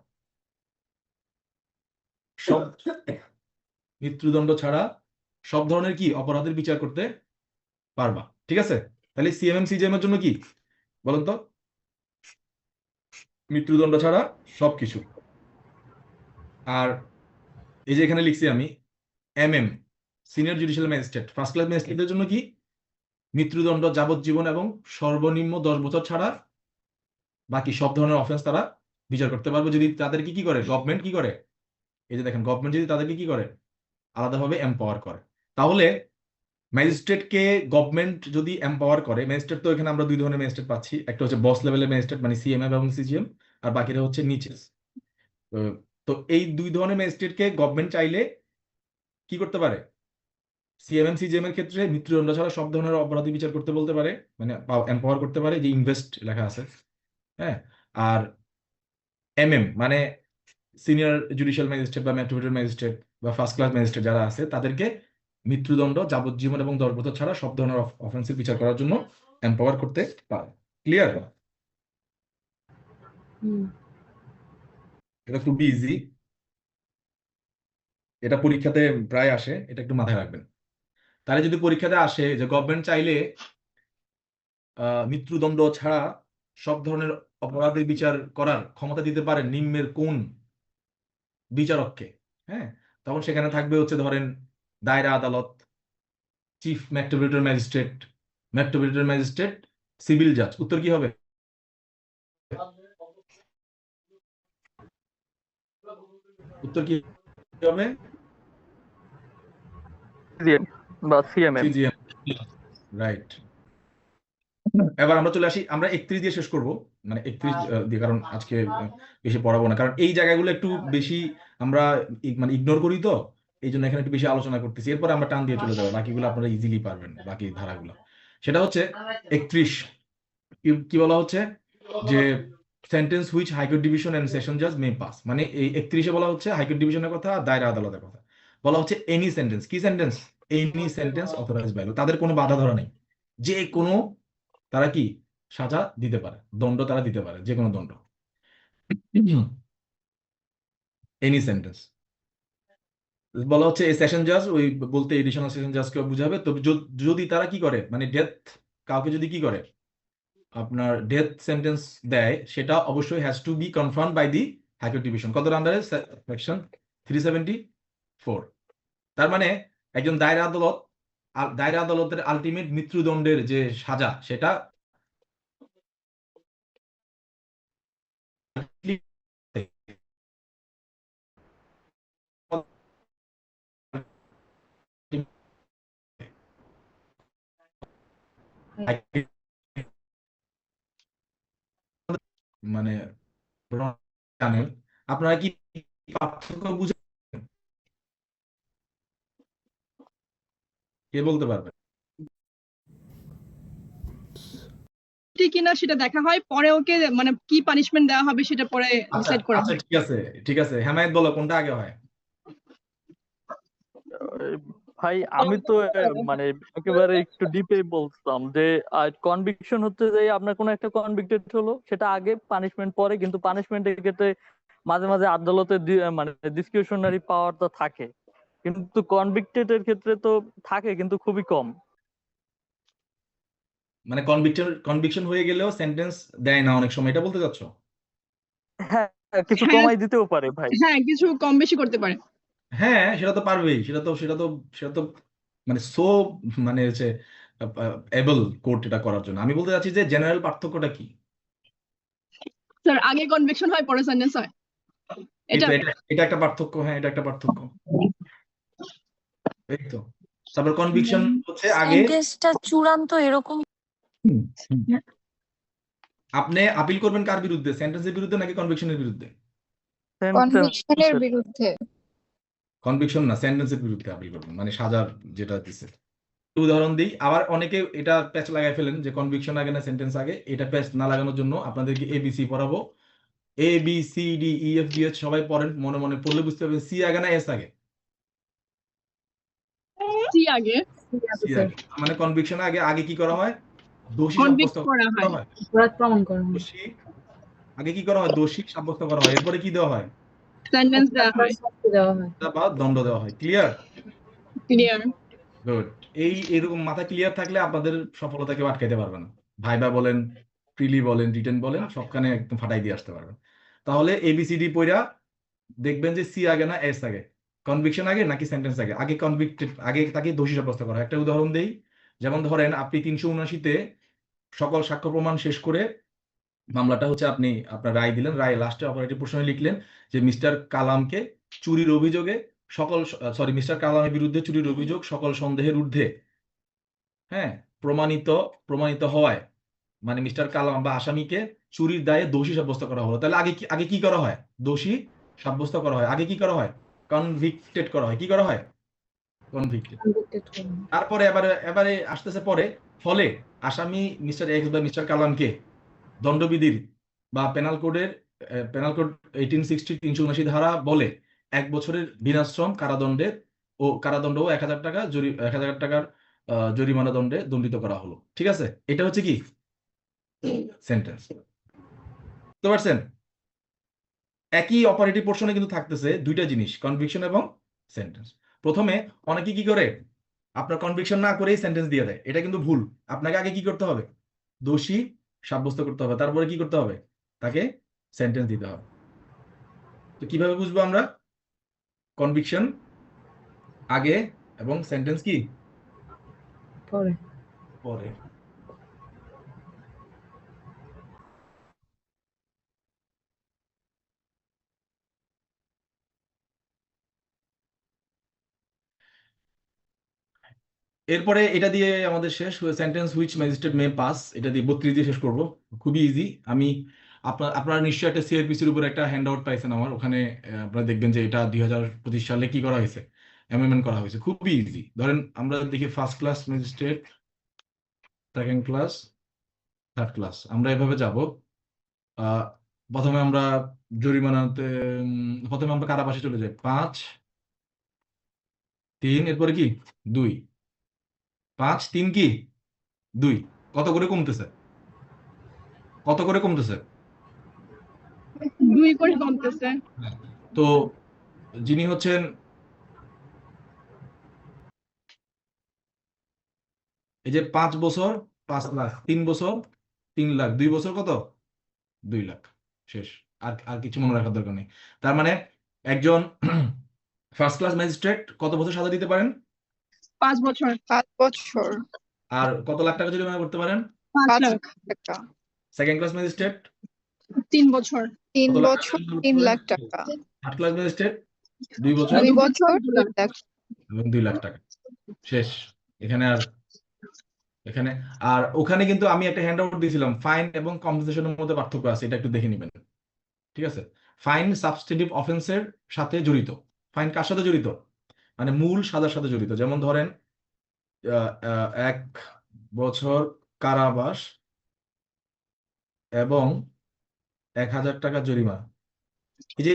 সব ধরনের কি অপরাধের বিচার করতে পারবা। ঠিক আছে? তাহলে সিএমএম সিজিএম এর জন্য কি বলেন তো? মৃত্যুদণ্ড ছাড়া সবকিছু। আর এই যে এখানে লিখছি আমি MM senior judicial magistrate, first class ম্যাজিস্ট্রেটের জন্য কি মৃত্যুদণ্ড, যাবজ্জীবন এবং সর্বনিম্ন 10 বছর ছাড়া বাকি সব ধরনের অফেন্স তারা বিচার করতে পারবে যদি তাদেরকে কি করে গভর্নমেন্ট কি করে। এই যে দেখেন, গভর্নমেন্ট যদি তাদেরকে কি করে আলাদাভাবে এম্পাওয়ার করে। তাহলে ম্যাজিস্ট্রেটকে গভর্নমেন্ট যদি এম্পাওয়ার করে, ম্যাজিস্ট্রেট তো এখানে আমরা দুই ধরনের ম্যাজিস্ট্রেট পাচ্ছি, একটা হচ্ছে বস লেভেলের ম্যাজিস্ট্রেট মানে সিএমএম এবং সিজিএম, আর বাকিটা হচ্ছে নিচে। তো এই দুই ধরনের ম্যাজিস্ট্রেটকে গভর্নমেন্ট চাইলে কি করতে পারে? সিএমএম সিজিএম এর ক্ষেত্রে মৃত্যুদণ্ড ছাড়া সব ধরনের অপরাধী বিচার করতে বলতে পারে, মানে এম্পাওয়ার করতে পারে, যে ইনভেস্ট লেখা আছে। হ্যাঁ। আর এমএম মানে সিনিয়র জুডিশিয়াল ম্যাজিস্ট্রেট বা মেট্রোপলিটন ম্যাজিস্ট্রেট বা ফার্স্ট ক্লাস ম্যাজিস্ট্রেট যারা আছে তাদেরকে মৃত্যুদণ্ড, যাবজ্জীবন এবং 10 বছর ছাড়া সব ধরনের অফেন্সের বিচার করার জন্য এম্পাওয়ার করতে পারে। ক্লিয়ার? হুম। এটা খুবই ইজি, এটা পরীক্ষাতে প্রায় আসে, এটা একটু মাথায় রাখবেন। তাহলে যদি পরীক্ষাতে আসে যে গভর্নমেন্ট চাইলে মৃত্যুদণ্ড ছাড়া সব ধরনের অপরাধের বিচার করার ক্ষমতা দিতে পারেন নিম্নের কোন বিচারককে, হ্যাঁ, তখন সেখানে থাকবে হচ্ছে ধরেন দায়রা আদালত, চিফ মেট্রোপলিটন ম্যাজিস্ট্রেট, সিভিল জাজ। উত্তর কি হবে? উত্তর কি হবে? CGM বা CMM। CGM, right. এবার আমরা চলে আসি, আমরা 31 দিয়ে শেষ করব, মানে 31 দিয়ে, কারণ আজকে বেশি পড়াবো না, কারণ এই জায়গাগুলো একটু বেশি আমরা মানে ইগনোর করি, তো এই জন্য এখানে একটু বেশি আলোচনা করতেছি। এরপরে আমরা টান দিয়ে চলে যাবো, বাকিগুলো আপনারা ইজিলি পারবেন, বাকি ধারাগুলো। সেটা হচ্ছে 31, কি বলা হচ্ছে যে sentence which high court division and session জাজ মে পাস, মানে এই 31-এ বলা হচ্ছে হাইকোর্ট ডিভিশনের কথা, দায়রা আদালতের কথা। বলা হচ্ছে এনি সেন্টেন্স, কি sentence? Any sentence authorised by law, তাদের কোনো বাধা ধরা নেই, যে কোনো তারা কি সাজা দিতে পারে, দণ্ড তারা দিতে পারে, যে কোনো দণ্ড, এনি সেন্টেন্স। বলা হচ্ছে এই সেশন জাজ, ওই বলতে এডিশনাল সেশন জাজকে বুঝাবে। তো যদি তারা কি করে, মানে ডেথ, কাউকে যদি কি করে আপনার ডেথ সেন্টেন্স দেয়, সেটা অবশ্যই has to be confirm by the high court division. কত আন্ডারে? সেকশন 374। তার মানে একজন দায়রা আদালতের আলটিমেট মৃত্যুদণ্ডের যে সাজা, সেটা মানে জানেন, আপনারা কি পার্থক্য বুঝে, কে বলতে পারবে? কিনা সেটা দেখা হয়, পরে ওকে মানে কি পানিশমেন্ট দেওয়া হবে সেটা পরে আচ্ছা ডিসাইড করা আচ্ছা, হয়। ঠিক আছে ঠিক আছে, হেমায়েত বলো কোনটা আগে হয়? ভাই আমি তো মানে একেবারে একটু ডিপে বলতাম যে কনভিকশন হচ্ছে যে আপনার কোনো একটা কনভিক্টেড হলো, সেটা আগে, পানিশমেন্ট পরে। কিন্তু পানিশমেন্টের ক্ষেত্রে মাঝে মাঝে আদালতের মানে ডিসক্রিশনারি পাওয়ারটা থাকে, কিন্তু কনভিক্টেড এর ক্ষেত্রে তো থাকে, কিন্তু খুবই কম। মানে কনভিকশন হয়ে গেলেও সেন্টেন্স দেয় না অনেক সময়, এটা বলতে চাচ্ছ? হ্যাঁ, কিছু হ্যাঁ কমাই দিতেও পারে ভাই। হ্যাঁ, কিছু কম বেশি করতে পারে। হ্যাঁ, সেটা তো পারবেই, সেটা তো মানে মানে হচ্ছে এবল কোর্ট এটা করার জন্য। আমি বলতে চাচ্ছি যে জেনারেল পার্থক্যটা কি? স্যার আগে কনভিকশন হয় পরে সেন্টেন্স হয়, এই এটা তো, এটা একটা পার্থক্য, হ্যাঁ এটা একটা পার্থক্য, এই তো। তারপর কনভিকশন হচ্ছে আগে। সেন্টেন্সটা চূড়ান্ত এরকম। হুম, হুম। আপনি আপিল করবেন কার বিরুদ্ধে, সেন্টেন্সের বিরুদ্ধে নাকি কনভিকশনের বিরুদ্ধে? কনভিকশনের বিরুদ্ধে। কনভিকশন না, সেন্টেন্সের বিরুদ্ধে আপিল করবেন, মানে সাজার যেটা দিছে। উদাহরণ দিই, আবার অনেকে এটা প্যাচ লাগাই ফেলেন যে কনভিকশন আগে না সেন্টেন্স আগে। এটা প্যাচ না লাগানোর জন্য আপনাদেরকে এবিসি পড়াবো, ABCDEFGH সবাই পড়েন, মনে মনে পড়লে বুঝতে পারবেন সি আগে না এস আগে? সি আগে, সি আগে। মানে কনভিকশন আগে, আগে কি করা হয়? দোষী কনভিক্ট সাব্যস্ত করা করা হয়, হয়। অপরাধ প্রমাণ করা হয়। দোষী আগে কি করা হয়? দোষী সাব্যস্ত করা হয়, এরপরে কি দেওয়া হয়? সেন্টেন্স দেওয়া হয়। শাস্তি দেওয়া হয়। বা দণ্ড দেওয়া হয়। ক্লিয়ার? ক্লিয়ার। গুড। এরকম মাথা ক্লিয়ার থাকলে আপনাদের সফলতা কেউ আটকাইতে পারবে না। ভাইবা বলেন, প্রিলি বলেন, রিটেন বলেন, সবখানে একদম ফাটাই দিয়ে আসতে পারবেন। তাহলে ABCD পড়া দেখবেন যে সি আগে না এস আগে, কনভিকশন আগে নাকি সেন্টেন্স আগে? আগে কনভিক্টেড, আগে তাকে দোষী সাব্যস্ত করা হয়। একটা উদাহরণ দেই, যেমন ধরেন আপনি 379-তে সকল সাক্ষ্য প্রমাণ শেষ করে মামলাটা হচ্ছে আপনি আপনার রায় দিলেন, রায় লাস্টে অপারেটিভ পোর্শনে লিখলেন যে মিস্টার কালামকে চুরির অভিযোগে মিস্টার কালামের বিরুদ্ধে চুরির অভিযোগ সকল সন্দেহের ঊর্ধ্বে, হ্যাঁ, প্রমাণিত হওয়ায়, মানে মিস্টার কালাম বা আসামিকে চুরির দায়ে দোষী সাব্যস্ত করা হলো। তাহলে আগে কি করা হয়? দোষী সাব্যস্ত করা হয়। আগে কি করা হয়? কনভিক্টেড করা হয়। কি করা হয়? কনভিক্টেড। Convicted করা হয়। তারপরে এবারে আসতেছে পরে, ফলে আসামি মিস্টার এক্স বা মিস্টার কালামকে দণ্ডবিধির বা পেনাল কোড 1860 379 ধারা বলে 1 বছরের বিনাশ্রম কারাদণ্ডের ও কারাদণ্ড ও 1,000 টাকা 1,000 টাকার জরিমানা দণ্ডে দণ্ডিত করা হলো। ঠিক আছে, এটা হচ্ছে কি সেন্টেন্স। বুঝতে পারছেন? একই অপারেটিভ পোর্শনে কিন্তু থাকতেছে দুইটা জিনিস, কনভিকশন এবং সেন্টেন্স। প্রথমে অনেকে কি করে, আপনার কনভিকশন না করেই সেন্টেন্স দিয়ে দেয়, এটা কিন্তু ভুল। আপনাকে আগে কি করতে হবে, দোষী সাব্যস্ত করতে হবে, তারপরে কি করতে হবে, তাকে সেন্টেন্স দিতে হবে। তো কিভাবে বুঝবো আমরা, কনভিকশন আগে এবং সেন্টেন্স কি পরে। পরে। এরপরে এটা দিয়ে আমাদের শেষ sentence which magistrate May pass, এটা দিয়ে 32 দিয়ে শেষ করব, খুবই ইজি। আমি আপনারা নিশ্চয়ই একটা সিআরপিসির উপর একটা হ্যান্ড আউট পাইছেন আমার, ওখানে আপনারা দেখবেন যে এটা 2025 সালে কি করা হয়েছে, অ্যামেন্ডমেন্ট করা হয়েছে, খুবই ইজি। ধরেন আমরা দেখি first class magistrate, second class, third class, আমরা এভাবে যাব। প্রথমে আমরা জরিমানাতে প্রথমে আমরা কারাবাসে চলে যাই, 5 3, এরপরে কি 2, 5 3 কি 2, কত করে কমতেছে, কত করে কমতেছে? 2 করে কমতেছে। তো যিনি হচ্ছেন এই যে 5 বছর 5 লাখ, 3 বছর 3 লাখ, 2 বছর কত 2 লাখ, শেষ। আর আর কিছু মনে রাখার দরকার নেই। তার মানে একজন ফার্স্ট ক্লাস ম্যাজিস্ট্রেট কত বছর সাজা দিতে পারেন? 5 বছর। 5 বছর, আর কত লাখ টাকা জরিমানা করতে পারেন? 5 5 লাখ। টাকা, সেকেন্ড ক্লাস ম্যাজিস্ট্রেট 3 বছর। 3 কত লাখ বছর টাকা 3 লাখ টাকা, থার্ড ক্লাস ম্যাজিস্ট্রেট 2 বছর 2 বছর 2 লাখ। এবং 2 লাখ টাকা, শেষ। এখানে আর ওখানে কিন্তু আমি একটা হ্যান্ড আউট দিয়েছিলাম, ফাইন এবং কম্পেনসেশনের মধ্যে পার্থক্য আছে, এটা একটু দেখে নেবেন। ঠিক আছে, ফাইন সাবস্টেন্টিভ অফেন্সের সাথে জড়িত। ফাইন কার সাথে জড়িত, মানে মূল সাজার সাথে জড়িত। যেমন ধরেন 1 বছর কারাবাস এবং 1,000 টাকা জরিমানা। এই যে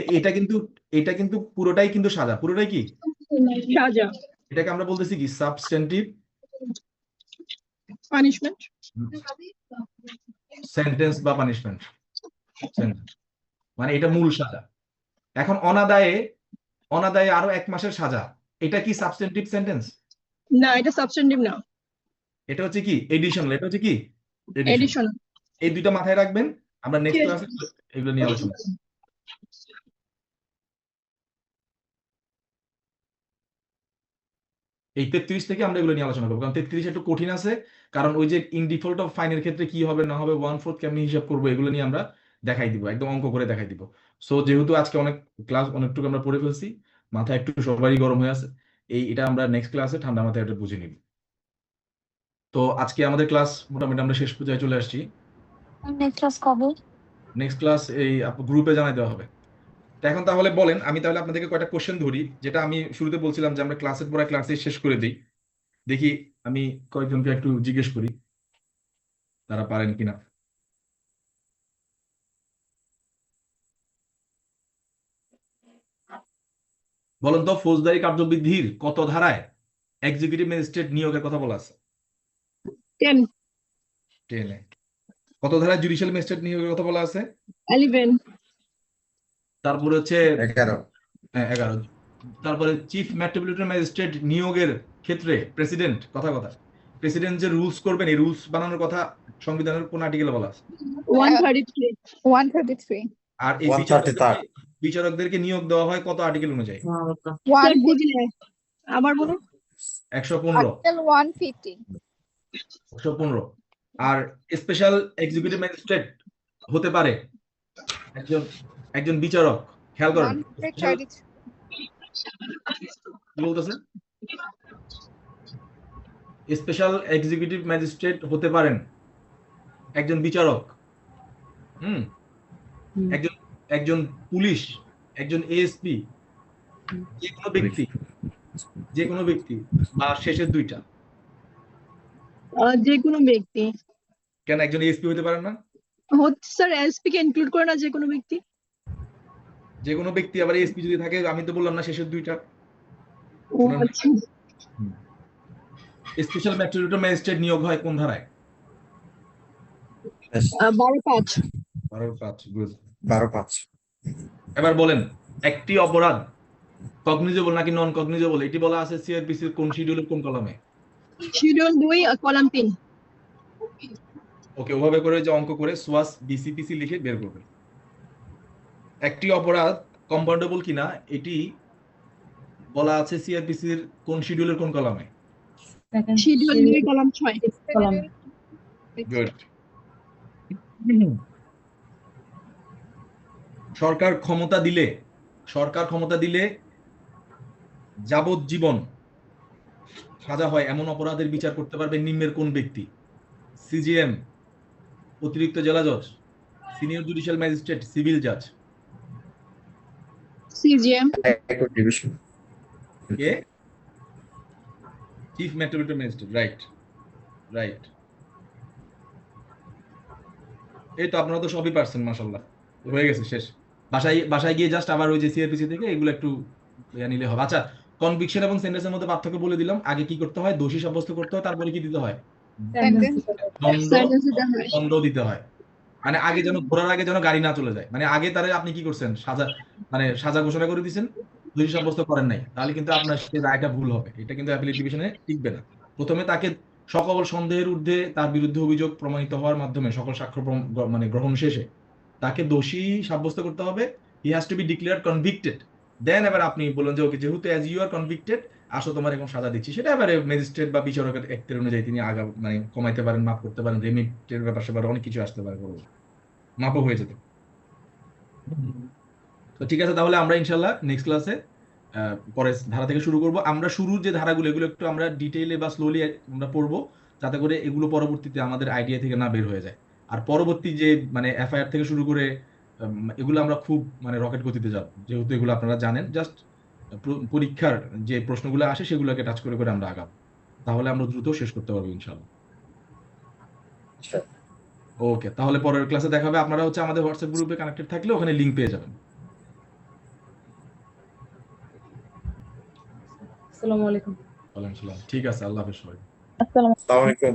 এটা কিন্তু পুরোটাই কিন্তু সাজা, পুরোটাই কি সাজা, এটাকে আমরা বলতেছি কি সাবস্টেন্টিভ পানিশমেন্ট, সেন্টেন্স বা পানিশমেন্ট, মানে এটা মূল সাজা। এখন অনাদায়ে আরো 1 মাসের সাজা, এটা কি সাবস্টেন্টিভ সেন্টেন্স? না এটা সাবস্টেন্টিভ না, এটা হচ্ছে কি এডিশনাল, এটা হচ্ছে কি এডিশন। এডিশন। এই দুইটা মাথায় রাখবেন, আমরা নেক্সট ক্লাসে এগুলো নিয়ে আলোচনা করব। এই 33 থেকে আমরা এগুলো নিয়ে আলোচনা করবো, কারণ 33 একটু কঠিন আছে, কারণ ওই যে ইন ডিফল্ট অফ ফাইনের ক্ষেত্রে কি হবে না হবে, 1/4 কেমনি হিসাব করবো, এগুলো নিয়ে আমরা দেখাই দিব, একদম অঙ্ক করে দেখাই দিব। সো যেহেতু আজকে অনেকটুকু আমরা পড়ে ফেলছি, মাথা একটু সবারই গরম হয়ে আছে, এটা আমরা নেক্সট ক্লাসে ঠান্ডা মাথায় এটা বুঝে নিব। তো আজকে আমাদের ক্লাস মোটামুটি আমরা শেষ পর্যায়ে চলে আসছি। নেক্সট ক্লাস কবে? নেক্সট ক্লাস এই গ্রুপে জানাই দেওয়া হবে। তো এখন তাহলে বলেন, আমি তাহলে আপনাদেরকে কয়টা কোশ্চেন ধরি, যেটা আমি শুরুতে বলছিলাম যে আমরা ক্লাসের পরে ক্লাসে শেষ করে দিই। দেখি আমি কয়েকজনকে একটু জিজ্ঞেস করি তারা পারেন কিনা। বলেন তো, ফৌজদারি কার্যবিধির কত ধারায় এক্সিকিউটিভ ম্যাজিস্ট্রেট নিয়োগের কথা বলা আছে? 10, 10 কত ধারায় জুডিশিয়াল ম্যাজিস্ট্রেট নিয়োগের কথা বলা আছে? 11, তারপরে হচ্ছে 11। 11। তারপরে চিফ মেট্রোপলিটন ম্যাজিস্ট্রেট নিয়োগের ক্ষেত্রে প্রেসিডেন্ট যে রুলস করবেন, এই রুলস বানানোর কথা সংবিধানের কোন আর্টিকেলে বলা আছে? 133, 133, আর এই 133 বিচারকদেরকে নিয়োগ দেওয়া হয় কত আর্টিকেল অনুযায়ী? স্যার বুঝলে আবার বলুন। 115। Article 150, 115। আর স্পেশাল এক্সিকিউটিভ ম্যাজিস্ট্রেট হতে পারে একজন বিচারক, খেয়াল করেন 133, কি বলতেছে, স্পেশাল এক্সিকিউটিভ ম্যাজিস্ট্রেট হতে পারেন একজন বিচারক, একজন পুলিশ, একজন এএসপি, যে কোনো ব্যক্তি বা শেষের দুইটা। যে কোনো ব্যক্তি। কেন একজন এএসপি হতে পারেন না? হচ্ছে স্যার এসপি কে ইনক্লুড করে না যে কোনো ব্যক্তি? যে কোনো ব্যক্তি, আবার এএসপি যদি থাকে, আমি তো বললাম না শেষের দুইটা। ও শুনেন নাই? আচ্ছা। স্পেশাল মেট্রোপলিটন ম্যাজিস্ট্রেট নিয়োগ হয় কোন ধারায়? 12(5)। 12(5). গুড। 12(5). এবার বলেন, একটি অপরাধ কগনিজেবল নাকি নন কগনিজেবল এটি বলা আছে সিআরপিসির কোন শিডিউলের কোন কলামে? Schedule 2 column 3। ওকে, ওভাবে করে যে অঙ্ক করে সোয়াস বিসিপিসি লিখে বের করবে। একটি অপরাধ কম্পাউন্ডেবল কিনা এটি বলা আছে সিআরপিসির কোন শিডিউলের কোন কলামে? Schedule 2 column 6। কলাম। গুড। সরকার ক্ষমতা দিলে যাবজ্জীবন সাজা হয় এমন অপরাধের বিচার করতে পারবে নিম্নের কোন ব্যক্তি? সিজিএম, অতিরিক্ত জেলা জজ, সিনিয়র জুডিশিয়াল ম্যাজিস্ট্রেট, সিভিল জাজ। সিজিএম। High court division. কে? Chief metropolitan magistrate. Right right. এই তো আপনারা তো সবই পারছেন, মাশাআল্লাহ, হয়ে গেছে, শেষ। বাসায় গিয়ে জাস্ট আবার ওই যে সিআরপিসি থেকে এগুলো একটু নিলে হবে। আচ্ছা, কনভিকশন এবং সেন্টেন্সের মধ্যে পার্থক্য বলে দিলাম। আগে কি করতে হয়? দোষী সাব্যস্ত করতে হয়, তারপরে কি দিতে হয়? দণ্ড দিতে হয়। মানে আগে যেন ঘোরার আগে যেন গাড়ি না চলে যায়, মানে আগে তারে আপনি কি করছেন, সাজা ঘোষণা করে দিয়েছেন, দোষী সাব্যস্ত করেন নাই, তাহলে কিন্তু আপনার সেই রায়টা ভুল হবে। এটা কিন্তু অ্যাপিলেট ডিভিশনে টিকবে না। প্রথমে তাকে সকল সন্দেহের ঊর্ধ্বে তার বিরুদ্ধে অভিযোগ প্রমাণিত হওয়ার মাধ্যমে সকল সাক্ষ্য মানে গ্রহণ শেষে তাকে দোষী সাব্যস্ত করতে হবে। He has to be declare convicted. Then এবার আপনি বলেন যে ওকে, যেহেতু অ্যাজ ইউ আর কনভিক্টেড, আসো তোমার এখন সাজা দিচ্ছি। সেটা এবারে ম্যাজিস্ট্রেট বা বিচারকের অ্যাক্টের অনুযায়ী তিনি মানে কমাইতে পারেন, মাফ করতে পারেন, রেমিটের ব্যাপার স্যাপার অনেক কিছু আসতে পারে, মাপও হয়ে যেত। তো ঠিক আছে, তাহলে আমরা ইনশাল্লাহ নেক্সট ক্লাসে পরের ধারা থেকে শুরু করব। আমরা শুরুর যে ধারাগুলো এগুলো একটু আমরা ডিটেইলে বা স্লোলি আমরা পড়বো, যাতে করে এগুলো পরবর্তীতে আমাদের আইডিয়া থেকে না বের হয়ে যায়। আর পরবর্তী যে মানে এফআইআর থেকে শুরু করে এগুলো আমরা খুব মানে রকেট গতিতে যাব, যেহেতু এগুলো আপনারা জানেন। জাস্ট পরীক্ষার যে প্রশ্নগুলো আসে সেগুলোকে টাচ করে করে আমরা আগাবো, তাহলে আমরা দ্রুত শেষ করতে পারবো ইনশাল্লাহ। ওকে, তাহলে পরের ক্লাসে দেখা হবে। আপনারা হচ্ছে আমাদের হোয়াটসঅ্যাপ গ্রুপে কানেক্টেড থাকলে ওখানে লিংক পেয়ে যাবেন। আসসালামু আলাইকুম। ওয়ালাইকুম আসসালাম। ঠিক আছে, আল্লাহ হাফেজ সবাই। আসসালাম। আসসালামু আলাইকুম।